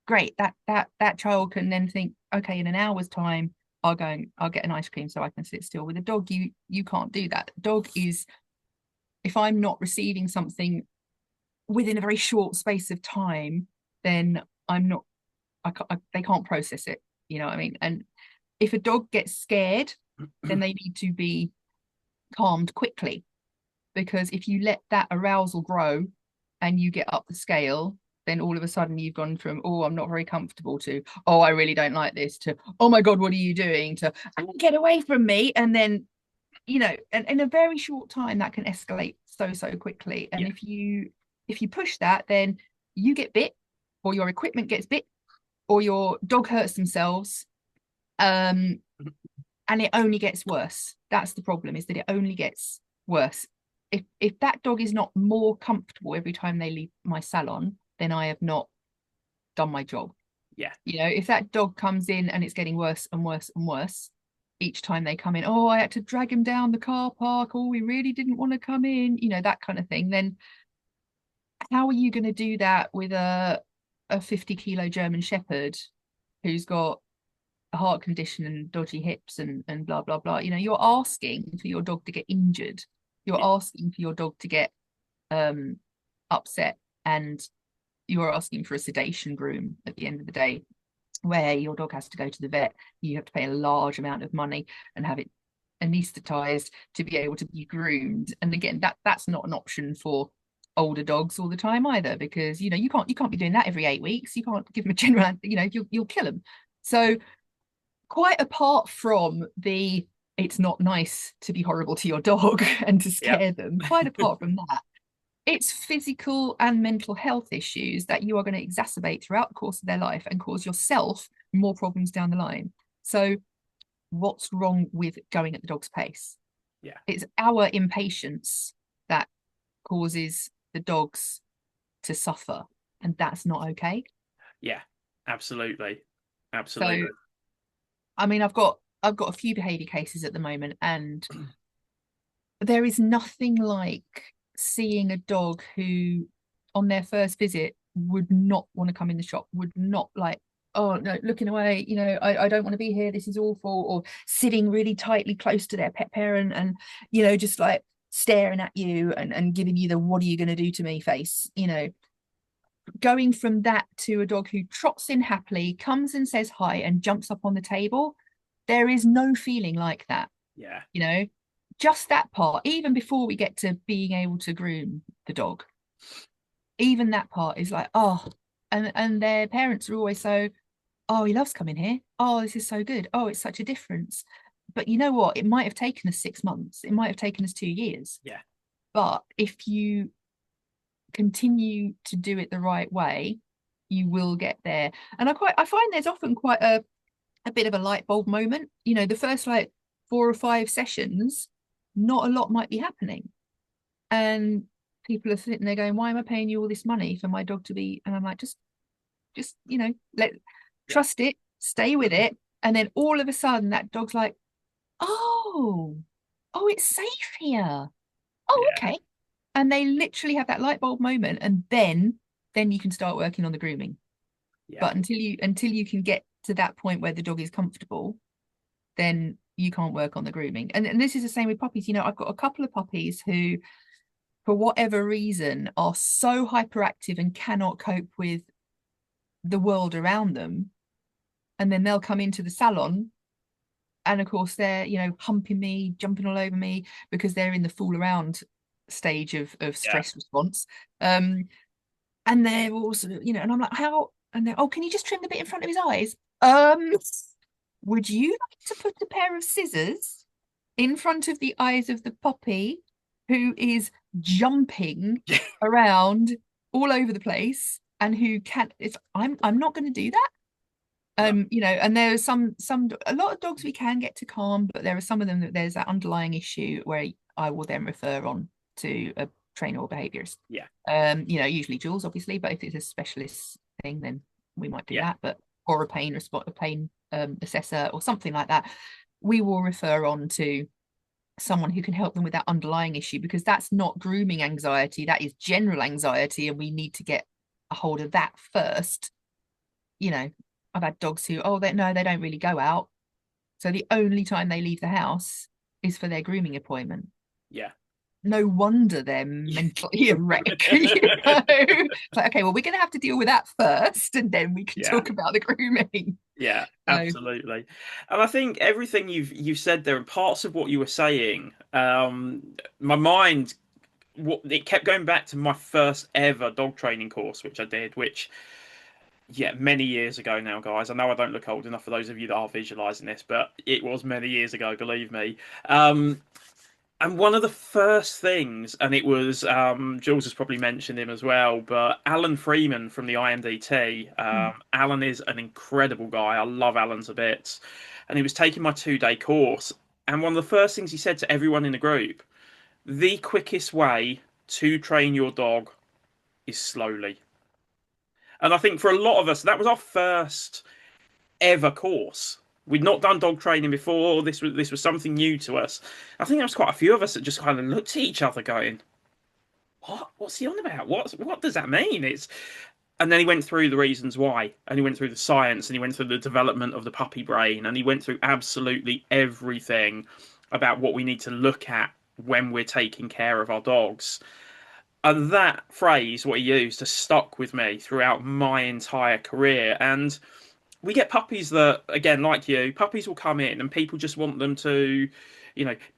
Great. That child can then think, okay, in an hour's time, I'll get an ice cream so I can sit still. With a dog, you can't do that. Dog is, if I'm not receiving something within a very short space of time, then I'm not, they can't process it. You know what I mean? And if a dog gets scared, then they need to be calmed quickly, because if you let that arousal grow and you get up the scale, then all of a sudden you've gone from, oh, I'm not very comfortable, to, oh, I really don't like this, to, oh my God, what are you doing, to, get away from me. And then, and in a very short time that can escalate so quickly. And Yeah. if you push that, then you get bit, or your equipment gets bit, or your dog hurts themselves. And it only gets worse. That's the problem, is that it only gets worse. If that dog is not more comfortable every time they leave my salon, then I have not done my job. Yeah. If that dog comes in and it's getting worse and worse and worse each time they come in, oh, I had to drag him down the car park, oh, we really didn't want to come in, that kind of thing, then how are you going to do that with a 50-kilo German Shepherd who's got a heart condition and dodgy hips and blah blah blah? You're asking for your dog to get injured. You're asking for your dog to get upset, and you're asking for a sedation groom at the end of the day, where your dog has to go to the vet. You have to pay a large amount of money and have it anesthetized to be able to be groomed. And again, that's not an option for older dogs all the time either, because you can't be doing that every 8 weeks. You can't give them a general, you'll kill them. So quite apart from the, it's not nice to be horrible to your dog and to Yeah. scare them, quite apart from that, it's physical and mental health issues that you are going to exacerbate throughout the course of their life and cause yourself more problems down the line. So what's wrong with going at the dog's pace? Yeah. It's our impatience that causes the dogs to suffer, and that's not okay. Yeah. Absolutely. So Absolutely. I mean, I've got a few behavior cases at the moment, and there is nothing like seeing a dog who on their first visit would not want to come in the shop, would not, like, oh no, looking away, I don't want to be here, this is awful, or sitting really tightly close to their pet parent and just like staring at you and giving you the what are you going to do to me face. Going from that to a dog who trots in happily, comes and says hi and jumps up on the table, there is no feeling like that. Yeah. Just that part, even before we get to being able to groom the dog, even that part is like, oh, and their parents are always so, oh, he loves coming here, oh, this is so good, oh, it's such a difference. But you know what, it might have taken us 6 months, it might have taken us 2 years, Yeah. but if you continue to do it the right way, you will get there. And I find there's often quite a bit of a light bulb moment. The first like 4 or 5 sessions, not a lot might be happening, and people are sitting there going, why am I paying you all this money for my dog to be? And I'm like, just let Yeah. trust it, stay with it. And then all of a sudden that dog's like, oh, it's safe here, oh, Yeah. okay. And they literally have that light bulb moment, and then you can start working on the grooming. Yeah. But until you can get to that point where the dog is comfortable, then you can't work on the grooming. And this is the same with puppies. I've got a couple of puppies who, for whatever reason, are so hyperactive and cannot cope with the world around them. And then they'll come into the salon, and of course they're, humping me, jumping all over me, because they're in the fool around stage of Yeah. stress response. And they're all sort of, and I'm like, how? And they're, oh, can you just trim the bit in front of his eyes? Would you like to put a pair of scissors in front of the eyes of the puppy who is jumping around all over the place and who can't? I'm not going to do that. No. And there's a lot of dogs we can get to calm, but there are some of them that there's that underlying issue where I will then refer on to a trainer or behaviorist. Yeah. Usually Jules, obviously, but if it's a specialist thing, then we might do Yeah. that. But or a pain assessor or something like that, we will refer on to someone who can help them with that underlying issue, because that's not grooming anxiety, that is general anxiety, and we need to get a hold of that first. I've had dogs who, oh, no, they don't really go out, so the only time they leave the house is for their grooming appointment. Yeah. no wonder they're mentally a wreck. It's like, okay, well, we're going to have to deal with that first, and then we can Yeah. talk about the grooming. Yeah, So, absolutely. And I think everything you've said there and parts of what you were saying, my mind what it kept going back to my first ever dog training course, which I did, which yeah, many years ago now, guys. I know I don't look old enough for those of you that are visualizing this, but it was many years ago, believe me. Um, and one of the first things, and it was Jules has probably mentioned him as well, but Alan Freeman from the IMDT. Alan is an incredible guy. I love Alan to bits, and he was taking my 2 day course. And one of the first things he said to everyone in the group, the quickest way to train your dog is slowly. And I think for a lot of us, that was our first ever course. We'd not done dog training before. This was something new to us. I think there was quite a few of us that just kind of looked at each other, going, "What? What's he on about? What does that mean?" It's and then he went through the reasons why, and he went through the science, and he went through the development of the puppy brain, and he went through absolutely everything about what we need to look at when we're taking care of our dogs. And that phrase, what he used, has stuck with me throughout my entire career. And we get puppies that, again, like you, puppies will come in and people just want them to,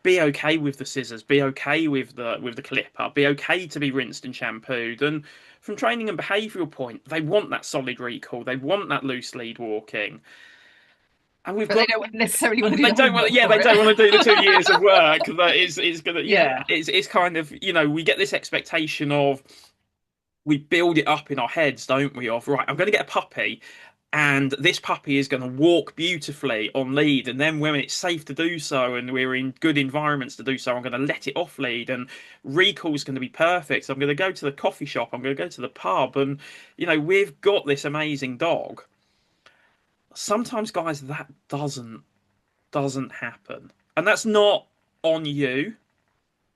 be okay with the scissors, be okay with the clipper, be okay to be rinsed and shampooed. And from training and behavioural point, they want that solid recall, they want that loose lead walking. And we've but they got don't necessarily want to do they the don't want, homework yeah, for they it. don't want to do the 2 years of work. That it's gonna, yeah, Yeah. it's kind of, we get this expectation of we build it up in our heads, don't we? Of right, I'm going to get a puppy, and this puppy is going to walk beautifully on lead, and then when it's safe to do so, and we're in good environments to do so, I'm going to let it off lead, and recall's going to be perfect. So I'm going to go to the coffee shop, I'm going to go to the pub, and we've got this amazing dog. Sometimes, guys, that doesn't happen, and that's not on you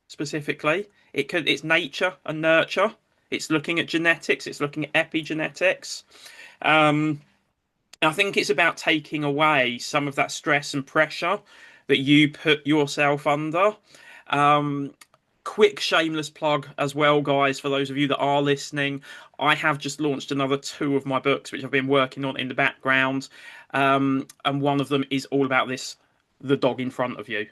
specifically. It's nature and nurture. It's looking at genetics. It's looking at epigenetics. Um, I think it's about taking away some of that stress and pressure that you put yourself under. Um, Quick shameless plug as well, guys, for those of you that are listening. I have just launched another two of my books, which I've been working on in the background. And one of them is all about this, the dog in front of you.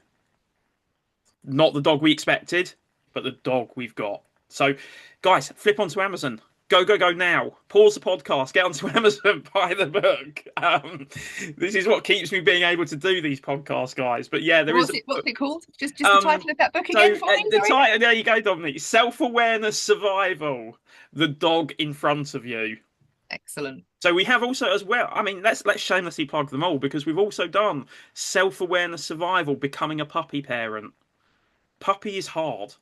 Not the dog we expected, but the dog we've got. So, guys, flip onto Amazon. Go, go, go now. Pause the podcast, get onto Amazon, buy the book. This is what keeps me being able to do these podcasts, guys. But yeah, there is What's it called? Just the um title of that book so again for me, the sorry. title, there you go, Dominic. Self-awareness survival. The dog in front of you. Excellent. So we have also as well. I mean, let's shamelessly plug them all because we've also done self-awareness survival, becoming a puppy parent. Puppy is hard.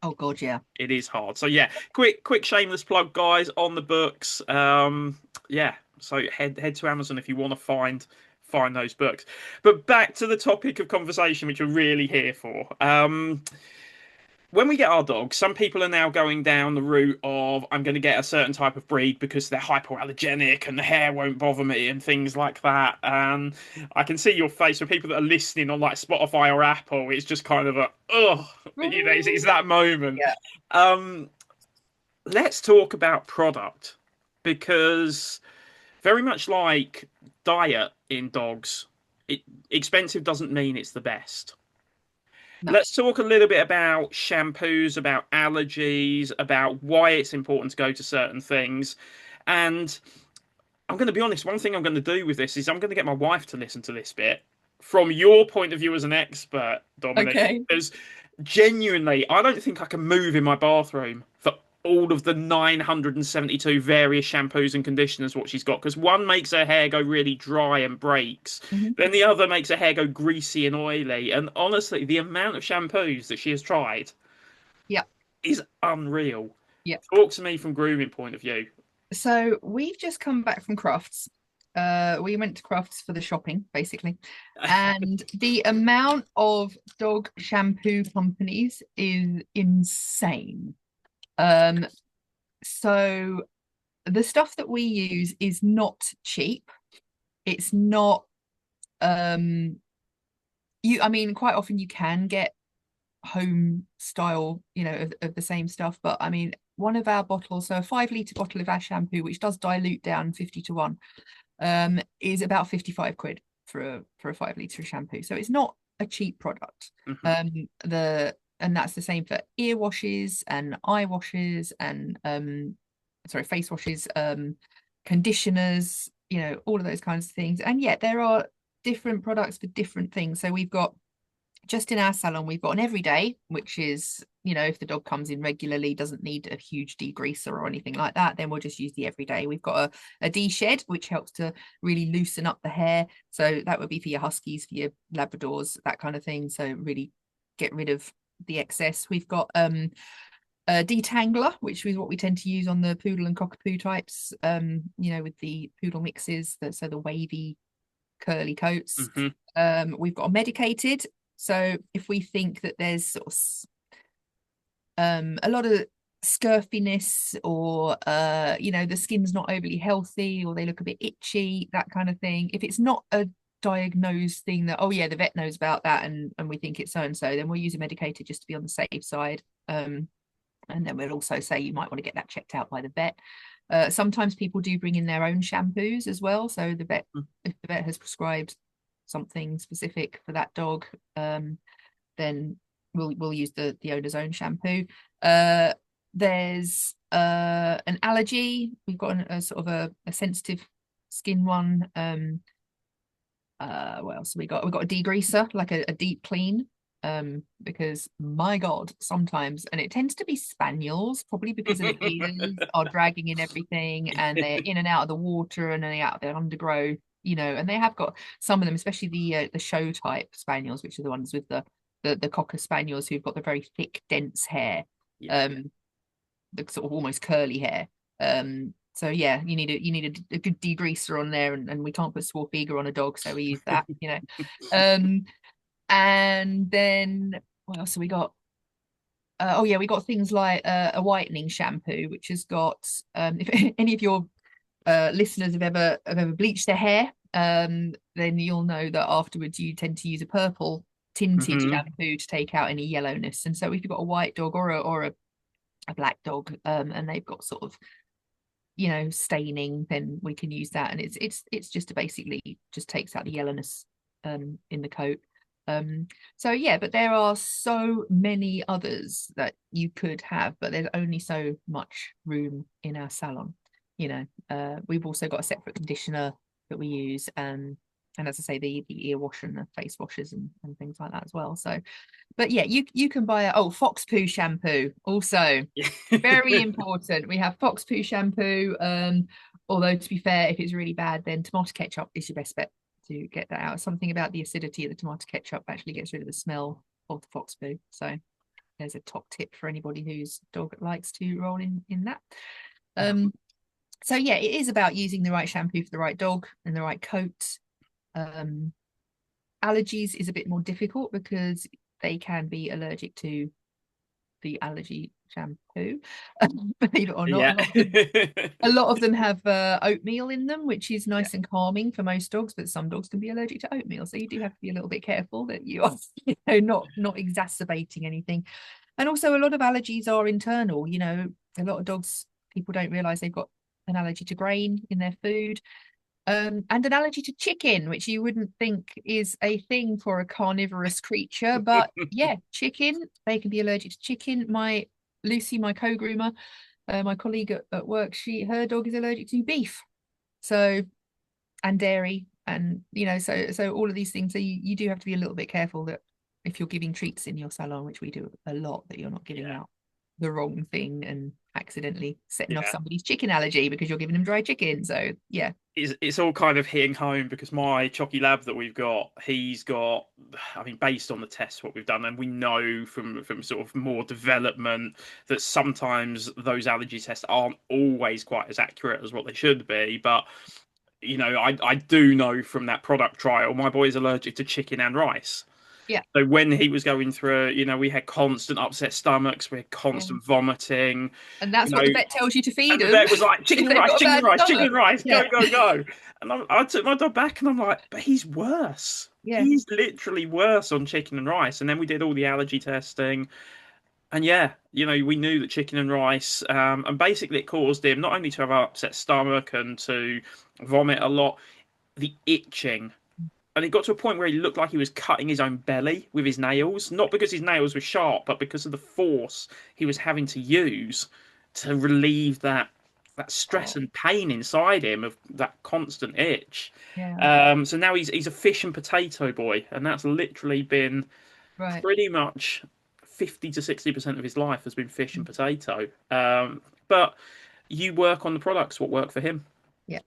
Oh God, yeah. It is hard. So yeah, quick shameless plug, guys, on the books. Yeah. So head to Amazon if you want to find those books. But back to the topic of conversation, which we're really here for. When we get our dogs, some people are now going down the route of I'm going to get a certain type of breed because they're hypoallergenic and the hair won't bother me and things like that. And I can see your face for people that are listening on like Spotify or Apple. It's just kind of a it's that moment. Yeah. Um, let's talk about product because very much like diet in dogs, expensive doesn't mean it's the best. No. Let's talk a little bit about shampoos, about allergies, about why it's important to go to certain things. And I'm going to be honest, one thing I'm going to do with this is I'm going to get my wife to listen to this bit from your point of view as an expert, Dominic, Okay. because genuinely, I don't think I can move in my bathroom for all of the 972 various shampoos and conditioners what she's got because one makes her hair go really dry and breaks, Mhm. then the other makes her hair go greasy and oily, and honestly the amount of shampoos that she has tried Yeah. is unreal. Yeah. Talk to me from grooming point of view. So we've just come back from Crufts. We went to Crufts for the shopping, basically. And the amount of dog shampoo companies is insane. So the stuff that we use is not cheap. It's not I mean, quite often you can get home style, of the same stuff. But I mean, one of our bottles, so a 5 litre bottle of our shampoo, which does dilute down 50 to 1, is about 55 quid for a 5 litre of shampoo. So it's not a cheap product. Hmm. And that's the same for ear washes and eye washes and sorry, face washes, conditioners, all of those kinds of things. And yet there are different products for different things. So we've got, just in our salon, we've got an everyday, which is, if the dog comes in regularly, doesn't need a huge degreaser or anything like that, then we'll just use the everyday. We've got a de-shed, which helps to really loosen up the hair. So that would be for your huskies, for your Labradors, that kind of thing. So really get rid of the excess. We've got a detangler, which is what we tend to use on the poodle and cockapoo types, with the poodle mixes, so the wavy curly coats. Hmm. We've got a medicated. So if we think that there's sort of a lot of scurfiness, or the skin's not overly healthy, or they look a bit itchy, that kind of thing, if it's not a diagnosed thing that, oh yeah, the vet knows about that, and we think it's so and so, then we'll use a medicated just to be on the safe side. And then we'll also say you might want to get that checked out by the vet. Sometimes people do bring in their own shampoos as well. So if the vet has prescribed something specific for that dog, then we'll use the owner's own shampoo. There's an allergy. We've got a sort of a sensitive skin one. What else we got? We've got a degreaser, like a deep clean. Because my God, sometimes, and it tends to be spaniels, probably because of the ears are dragging in everything, and they're in and out of the water, and they're out of their undergrowth, and they have got some of them, especially the show type spaniels, which are the ones with the cocker spaniels, who've got the very thick, dense hair, Yeah. the sort of almost curly hair. So yeah, you need a good degreaser on there, and we can't put Swarthega on a dog, so we use that. And then what else have we got? Oh yeah, we got things like a whitening shampoo, which has got, if any of your listeners have ever bleached their hair, then you'll know that afterwards you tend to use a purple tinted Hmm. shampoo to take out any yellowness. And so if you've got a white dog or a black dog, and they've got sort of, staining, then we can use that, and it's just to basically just takes out the yellowness in the coat. So yeah, but there are so many others that you could have, but there's only so much room in our salon. We've also got a separate conditioner that we use, and as I say, the ear wash and the face washes and things like that as well. So, but yeah, you can buy fox poo shampoo also. Very important. We have fox poo shampoo. Although to be fair, if it's really bad, then tomato ketchup is your best bet to get that out. Something about the acidity of the tomato ketchup actually gets rid of the smell of the fox poo. So there's a top tip for anybody whose dog likes to roll in that. So yeah, it is about using the right shampoo for the right dog and the right coat. Allergies is a bit more difficult because they can be allergic to the allergy shampoo. Believe it or not, Yeah. a lot of them have oatmeal in them, which is nice and calming for most dogs, but some dogs can be allergic to oatmeal, so you do have to be a little bit careful that you are not exacerbating anything. And also a lot of allergies are internal. A lot of dogs, people don't realize they've got an allergy to grain in their food, and an allergy to chicken, which you wouldn't think is a thing for a carnivorous creature, but yeah, chicken, they can be allergic to chicken. My Lucy, my co-groomer, my colleague at work, her dog is allergic to beef, so, and dairy, and so all of these things. So you do have to be a little bit careful that if you're giving treats in your salon, which we do a lot, that you're not giving Yeah. out the wrong thing and accidentally setting off Yeah. somebody's chicken allergy because you're giving them dry chicken. So yeah. It's all kind of hitting home because my Chocky Lab that we've got, he's got, I mean, based on the tests what we've done, and we know from sort of more development that sometimes those allergy tests aren't always quite as accurate as what they should be. But I do know from that product trial, my boy's allergic to chicken and rice. Yeah. So when he was going through, we had constant upset stomachs, we had Yeah. constant vomiting, And you that's what know, the vet tells you to and feed the them vet was like, if chicken and they've rice, got a chicken and bad rice, chicken stomach. and rice, go, Yeah. go, go. And I took my dog back and I'm like, but he's worse. Yeah. He's literally worse on chicken and rice. And then we did all the allergy testing. And yeah, we knew that chicken and rice, and basically it caused him not only to have an upset stomach and to vomit a lot, the itching. And it got to a point where he looked like he was cutting his own belly with his nails, not because his nails were sharp, but because of the force he was having to use to relieve that stress Oh, and pain inside him of that constant itch. yeah. So now he's a fish and potato boy, and that's literally been Right. pretty much 50 to 60% of his life has been fish and potato. But you work on the products what work for him, Yeah.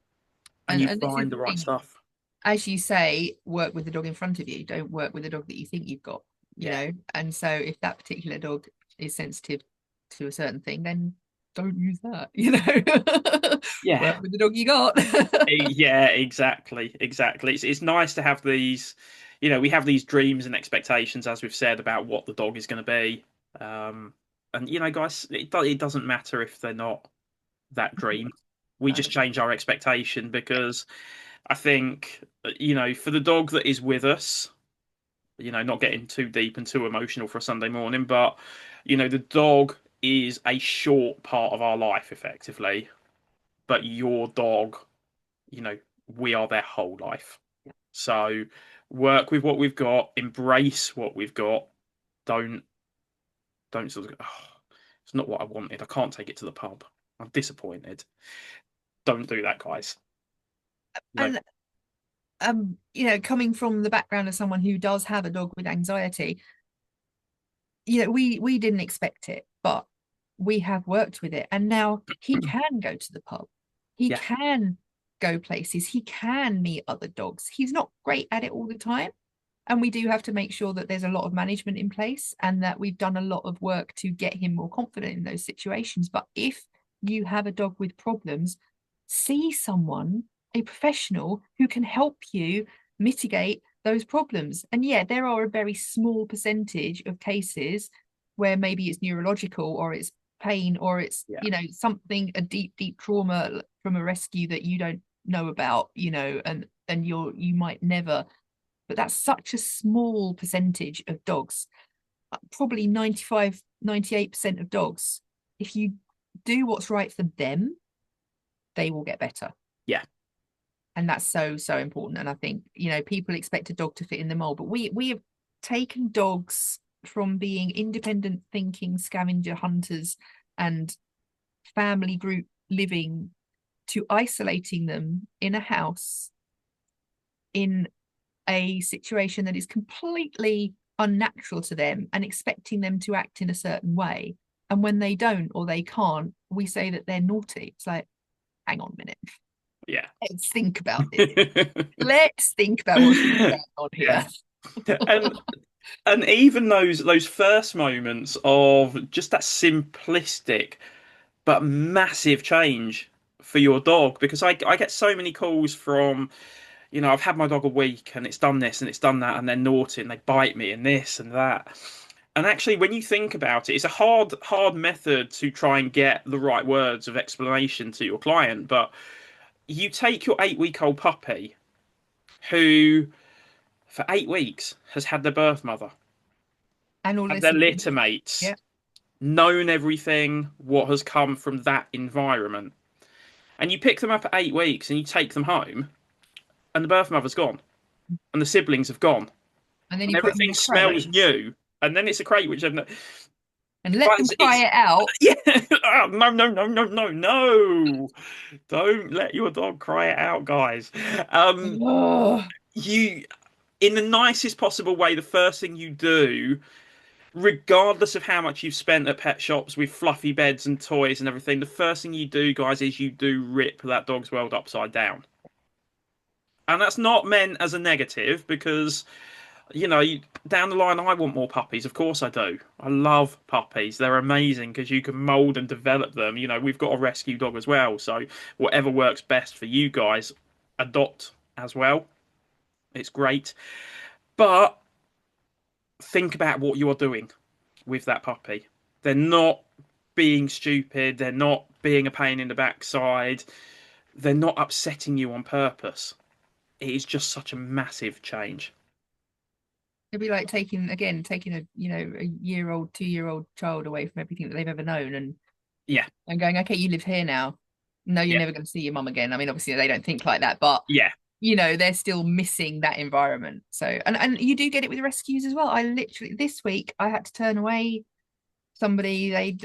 and you And this is find the the right thing. stuff. As you say, work with the dog in front of you. Don't work with the dog that you think you've got, Yeah. And so if that particular dog is sensitive to a certain thing, then don't use that. Yeah. Work with the dog you got. Yeah, exactly, exactly. It's nice to have these, we have these dreams and expectations, as we've said, about what the dog is going to be. And guys, it doesn't matter if they're not that dream. We No. just change our expectation because I think, for the dog that is with us, not getting too deep and too emotional for a Sunday morning, but the dog is a short part of our life, effectively. But your dog, you know, we are their whole life. So work with what we've got, embrace what we've got. Don't sort of it's not what I wanted. I can't take it to the pub. I'm disappointed. Don't do that, guys. No. And coming from the background of someone who does have a dog with anxiety, we didn't expect it, but we have worked with it, and now he can go to the pub, he Yeah, can go places, he can meet other dogs. He's not great at it all the time, and we do have to make sure that there's a lot of management in place and that we've done a lot of work to get him more confident in those situations. But if you have a dog with problems, see someone, a professional who can help you mitigate those problems. And yeah, there are a very small percentage of cases where maybe it's neurological or it's pain or it's yeah, something, a deep trauma from a rescue that you don't know about, and you might never, but that's such a small percentage of dogs. Probably 95, 98% of dogs, if you do what's right for them, they will get better. yeah, And that's so important. And I think, people expect a dog to fit in the mold, but we have taken dogs from being independent thinking scavenger hunters and family group living to isolating them in a house in a situation that is completely unnatural to them and expecting them to act in a certain way. And when they don't or they can't, we say that they're naughty. It's like, hang on a minute. yeah. Let's think about this. Let's think about what's really going on Yeah. here. And even those first moments of just that simplistic but massive change for your dog, because I get so many calls from, I've had my dog a week and it's done this and it's done that and they're naughty and they bite me and this and that. And actually, when you think about it, it's a hard method to try and get the right words of explanation to your client. But you take your 8-week-old puppy who, for 8 weeks, has had their birth mother, And all had this their information. litter mates, Yeah. known everything, what has come from that environment. And you pick them up at 8 weeks and you take them home, and the birth mother's gone, and the siblings have gone, And then and you put them in everything a crate smells new. And then it's a crate which I've no, and let them guys, cry it out. yeah, oh, no, no, no, no, no, no, don't let your dog cry it out, guys. Oh, You, in the nicest possible way, the first thing you do, regardless of how much you've spent at pet shops with fluffy beds and toys and everything, the first thing you do, guys, is you do rip that dog's world upside down. And that's not meant as a negative because, down the line, I want more puppies. Of course I do. I love puppies. They're amazing because you can mold and develop them. We've got a rescue dog as well. So whatever works best for you guys, adopt as well. It's great. But think about what you are doing with that puppy. They're not being stupid. They're not being a pain in the backside. They're not upsetting you on purpose. It is just such a massive change. It'd be like taking a a year old, 2 year old child away from everything that they've ever known, Yeah, and going, okay, you live here now. No, you're yeah, never going to see your mum again. I mean, obviously they don't think like that, but yeah. they're still missing that environment. So, and you do get it with rescues as well. I literally this week I had to turn away somebody. They'd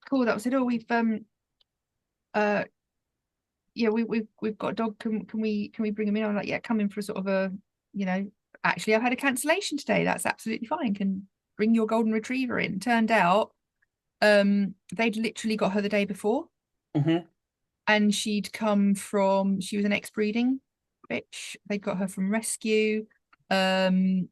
called up and said, oh, uh we've got a dog. Can we bring him in? I'm like, yeah, come in for a sort of a, you know, actually I've had a cancellation today. That's absolutely fine. Can bring your golden retriever in. Turned out they'd literally got her the day before, Hmm. and she was an ex-breeding bitch. They got her from rescue. And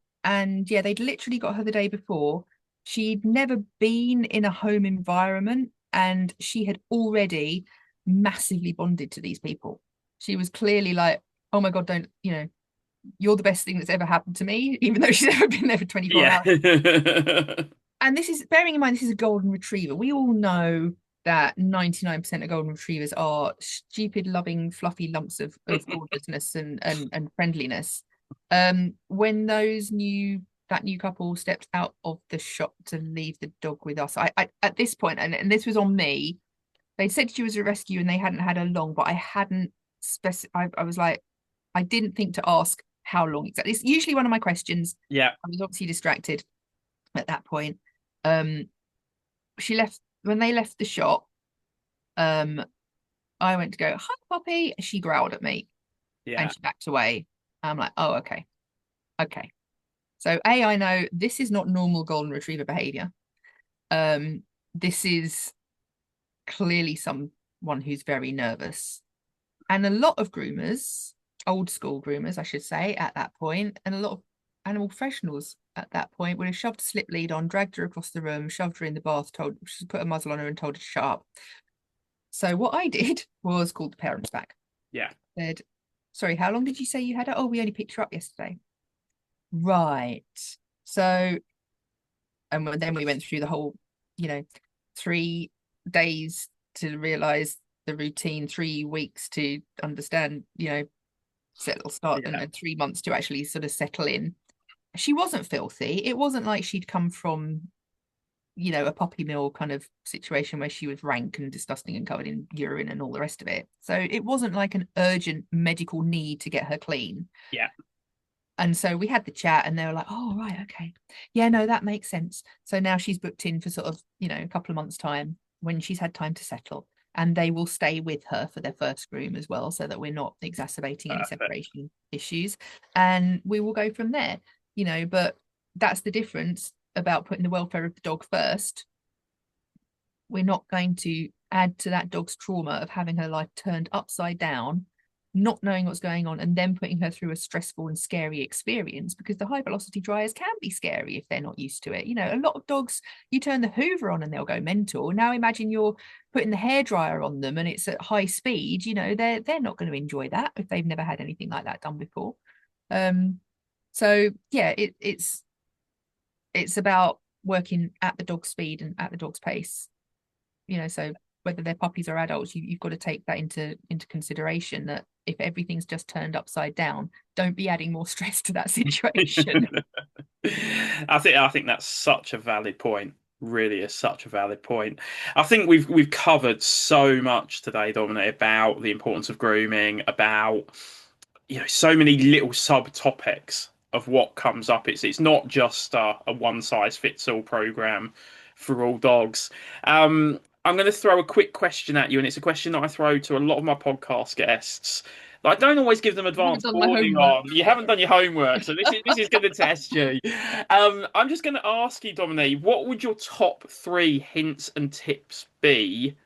yeah, they'd literally got her the day before. She'd never been in a home environment, and she had already massively bonded to these people. She was clearly like, oh my God, don't, you're the best thing that's ever happened to me, even though she's never been there for 24 Yeah. hours. And this is bearing in mind, this is a golden retriever. We all know that 99% of golden retrievers are stupid, loving, fluffy lumps of gorgeousness and friendliness. When that new couple stepped out of the shop to leave the dog with us, I at this point, and this was on me, they said she was a rescue and they hadn't had her long, but I hadn't I was like, I didn't think to ask how long exactly. It's usually one of my questions. Yeah. I was obviously distracted at that point. Um, she left when they left the shop. Um, I went to go, hi, puppy. She growled at me and Yeah. she backed away. I'm like, oh, okay. Okay. So I know this is not normal golden retriever behavior. This is clearly someone who's very nervous. And a lot of groomers, old school groomers, I should say, at that point, and a lot of animal professionals at that point would have shoved a slip lead on, dragged her across the room, shoved her in the bath, put a muzzle on her and told her to shut up. So what I did was called the parents back. Yeah. Said, sorry, how long did you say you had her? Oh, we only picked her up yesterday. Right. So, and then we went through the whole, 3 days to realize the routine, 3 weeks to understand, settle start, Yeah. and 3 months to actually sort of settle in. She wasn't filthy. It wasn't like she'd come from, a puppy mill kind of situation where she was rank and disgusting and covered in urine and all the rest of it. So it wasn't like an urgent medical need to get her clean. Yeah. And so we had the chat and they were like, oh, right, okay. Yeah, no, that makes sense. So now she's booked in for sort of, a couple of months' time when she's had time to settle. And they will stay with her for their first groom as well, so that we're not exacerbating any Perfect. separation issues. And we will go from there, but that's the difference about putting the welfare of the dog first. We're not going to add to that dog's trauma of having her life turned upside down, not knowing what's going on, and then putting her through a stressful and scary experience, because the high velocity dryers can be scary if they're not used to it. A lot of dogs, you turn the hoover on and they'll go mental. Now imagine you're putting the hairdryer on them and it's at high speed. They're not going to enjoy that if they've never had anything like that done before. So yeah, it's about working at the dog's speed and at the dog's pace. So whether they're puppies or adults, you've got to take that into consideration, that if everything's just turned upside down, don't be adding more stress to that situation. I think that's such a valid point. Really is such a valid point. I think we've covered so much today, Dominic, about the importance of grooming, about so many little subtopics of what comes up. It's not just a one size fits all program for all dogs. I'm going to throw a quick question at you, and it's a question that I throw to a lot of my podcast guests. I don't always give them I haven't advance done my warning homework. on. You haven't done your homework, so this is going to test you. I'm just going to ask you, Dominique, what would your top three hints and tips be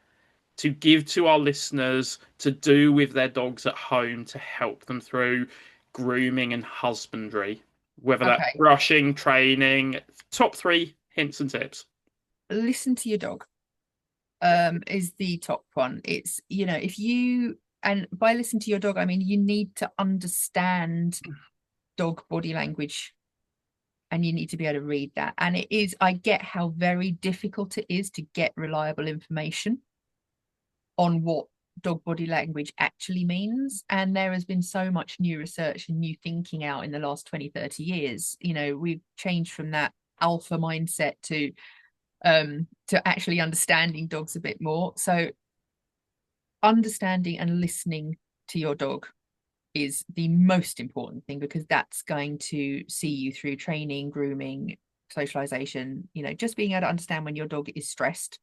to give to our listeners to do with their dogs at home to help them through grooming and husbandry, whether that's Okay, brushing, training? Top three hints and tips. listen to your dog. Yeah. Is the top one. It's, if you, and by listen to your dog, I mean you need to understand dog body language. and you need to be able to read that. And it is, I get how very difficult it is to get reliable information on what dog body language actually means. And there has been so much new research and new thinking out in the last 20, 30 years. You know, we've changed from that alpha mindset to actually understanding dogs a bit more. So understanding and listening to your dog is the most important thing, because that's going to see you through training, grooming, socialization. You know, just being able to understand when your dog is stressed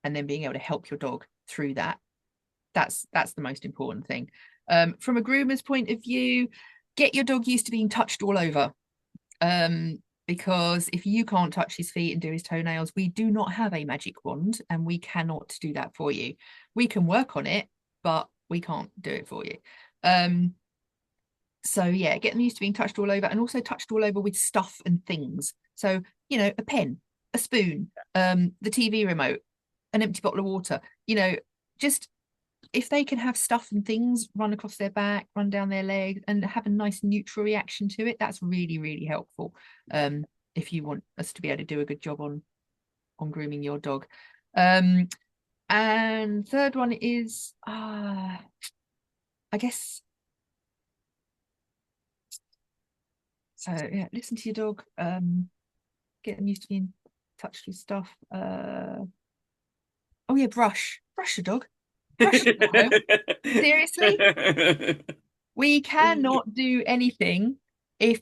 and then being able to help your dog through that. That's the most important thing. From a groomer's point of view, get your dog used to being touched all over. Because if you can't touch his feet and do his toenails, we do not have a magic wand, and we cannot do that for you. We can work on it, but we can't do it for you. So yeah, get them used to being touched all over, and also touched all over with stuff and things. So, you know, a pen, a spoon, the TV remote, an empty bottle of water, you know, just if they can have stuff and things run across their back, run down their leg, and have a nice neutral reaction to it, that's really, really helpful. If you want us to be able to do a good job on grooming your dog. And third one is I guess, so yeah, listen to your dog, get them used to being touched with stuff. Oh yeah, brush your dog. Brush your dog home. Seriously? We cannot do anything if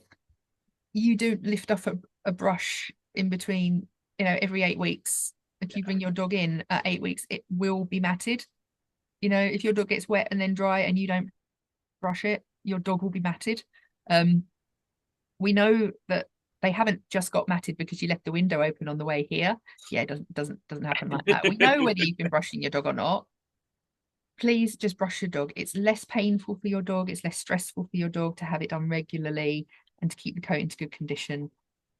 you don't lift off a brush in between, you know, every 8 weeks. If you bring your dog in at 8 weeks, it will be matted. You know, if your dog gets wet and then dry and you don't brush it, your dog will be matted. We know that they haven't just got matted because you left the window open on the way here. Yeah, it doesn't happen like that. We know whether you've been brushing your dog or not. Please just brush your dog. It's less painful for your dog. It's less stressful for your dog to have it done regularly and to keep the coat into good condition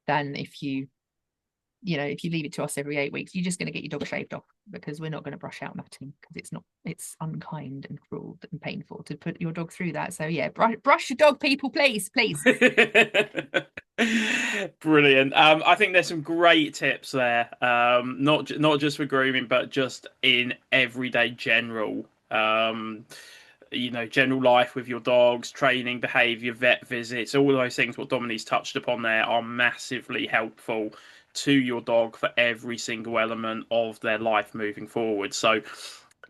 than if you leave it to us every 8 weeks. You're just going to get your dog shaved off, because we're not going to brush out matting, because it's unkind and cruel and painful to put your dog through that. So yeah, brush your dog, people, please. Brilliant. I think there's some great tips there. Not just for grooming, but just in everyday general. General life with your dogs, training, behavior, vet visits, all those things what Domini's touched upon there are massively helpful to your dog for every single element of their life moving forward. So,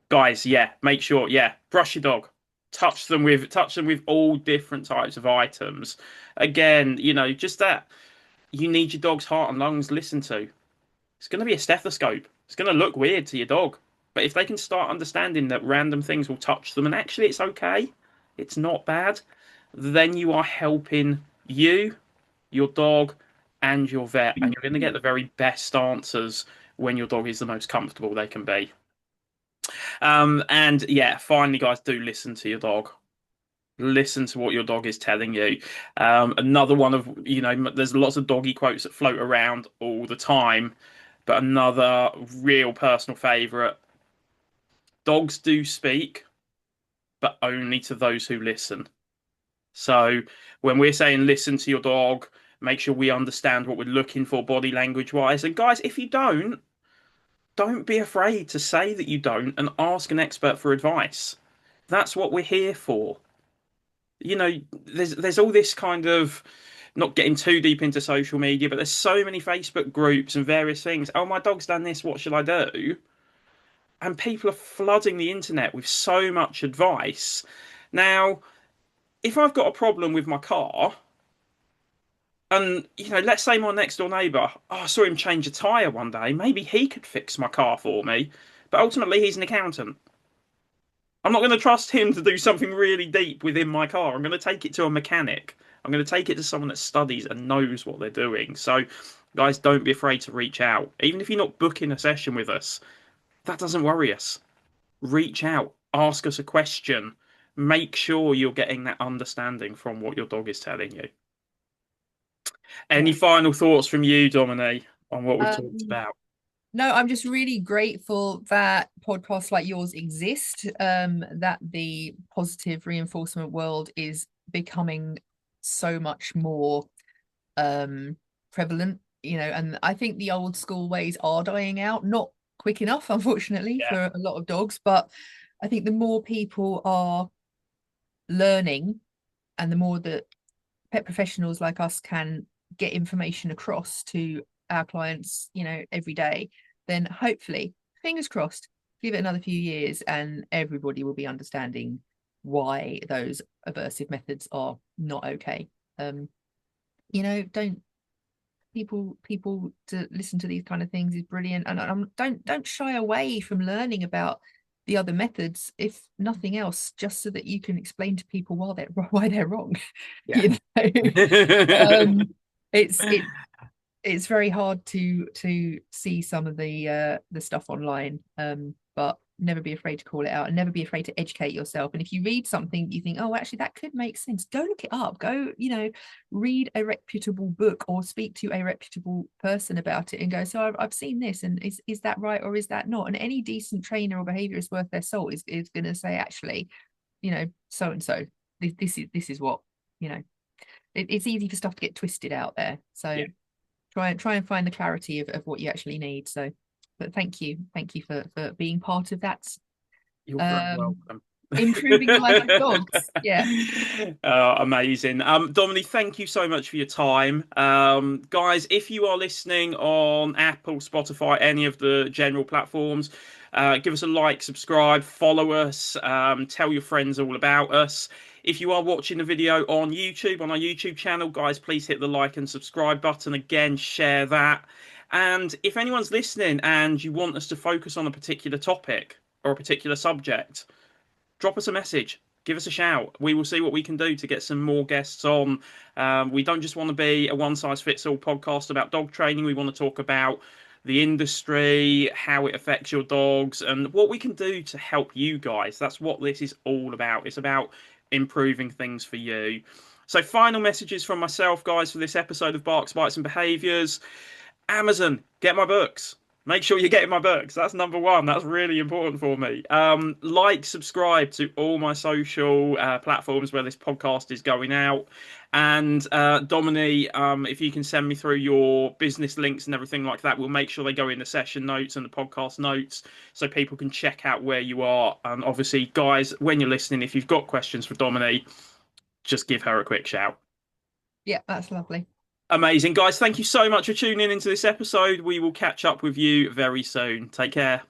guys, yeah, make sure, yeah, brush your dog. Touch them with all different types of items. Again, just that you need your dog's heart and lungs listened to. It's going to be a stethoscope. It's going to look weird to your dog. But if they can start understanding that random things will touch them and actually it's okay, it's not bad, then you are helping you, your dog, and your vet. And you're going to get the very best answers when your dog is the most comfortable they can be. And yeah, finally, guys, do listen to your dog. Listen to what your dog is telling you. Another one of, there's lots of doggy quotes that float around all the time, but another real personal favourite: dogs do speak, but only to those who listen. So when we're saying listen to your dog, make sure we understand what we're looking for body language wise. And guys, if you don't be afraid to say that you don't and ask an expert for advice. That's what we're here for. There's all this kind of, not getting too deep into social media, but there's so many Facebook groups and various things. Oh, my dog's done this, what should I do? And people are flooding the internet with so much advice. Now, if I've got a problem with my car, and let's say my next door neighbour, I saw him change a tyre one day, maybe he could fix my car for me, but ultimately he's an accountant. I'm not going to trust him to do something really deep within my car. I'm going to take it to a mechanic. I'm going to take it to someone that studies and knows what they're doing. So, guys, don't be afraid to reach out. Even if you're not booking a session with us, that doesn't worry us. Reach out, ask us a question. Make sure you're getting that understanding from what your dog is telling you. Any final thoughts from you, Dominique, on what we've talked about? No, I'm just really grateful that podcasts like yours exist, that the positive reinforcement world is becoming so much more prevalent, and I think the old school ways are dying out, not quick enough, unfortunately, Yeah. for a lot of dogs. But I think the more people are learning and the more that pet professionals like us can get information across to our clients, every day, then hopefully, fingers crossed, give it another few years and everybody will be understanding why those aversive methods are not okay. Don't people to listen to these kind of things is brilliant, and don't shy away from learning about the other methods, if nothing else, just so that you can explain to people why they're wrong. Yeah. you know it's it's very hard to see some of the stuff online, but never be afraid to call it out and never be afraid to educate yourself. And if you read something you think, oh, actually that could make sense, go look it up. Go, read a reputable book or speak to a reputable person about it and go, so I've seen this, and is that right or is that not? And any decent trainer or behaviorist worth their salt is going to say, actually, so and so, this is what, it's easy for stuff to get twisted out there. So Yeah. try and find the clarity of what you actually need. So, but thank you for being part of that, You're very um welcome. improving the life of dogs. Yeah. Amazing. Dominic, thank you so much for your time. Guys, if you are listening on Apple, Spotify, any of the general platforms, give us a like, subscribe, follow us, tell your friends all about us. If you are watching the video on YouTube, on our YouTube channel, guys, please hit the like and subscribe button. Again, share that. And if anyone's listening and you want us to focus on a particular topic or a particular subject, drop us a message. Give us a shout. We will see what we can do to get some more guests on. We don't just want to be a one size fits all podcast about dog training. We want to talk about the industry, how it affects your dogs, and what we can do to help you guys. That's what this is all about. It's about improving things for you. So, final messages from myself, guys, for this episode of Barks, Bites, and Behaviours. Amazon, get my books. Make sure you're getting my books. That's number one. That's really important for me. Like, subscribe to all my social platforms where this podcast is going out. And Domini, if you can send me through your business links and everything like that, we'll make sure they go in the session notes and the podcast notes so people can check out where you are. And obviously, guys, when you're listening, if you've got questions for Domini, just give her a quick shout. Yeah, that's lovely. Amazing, guys. Thank you so much for tuning into this episode. We will catch up with you very soon. Take care.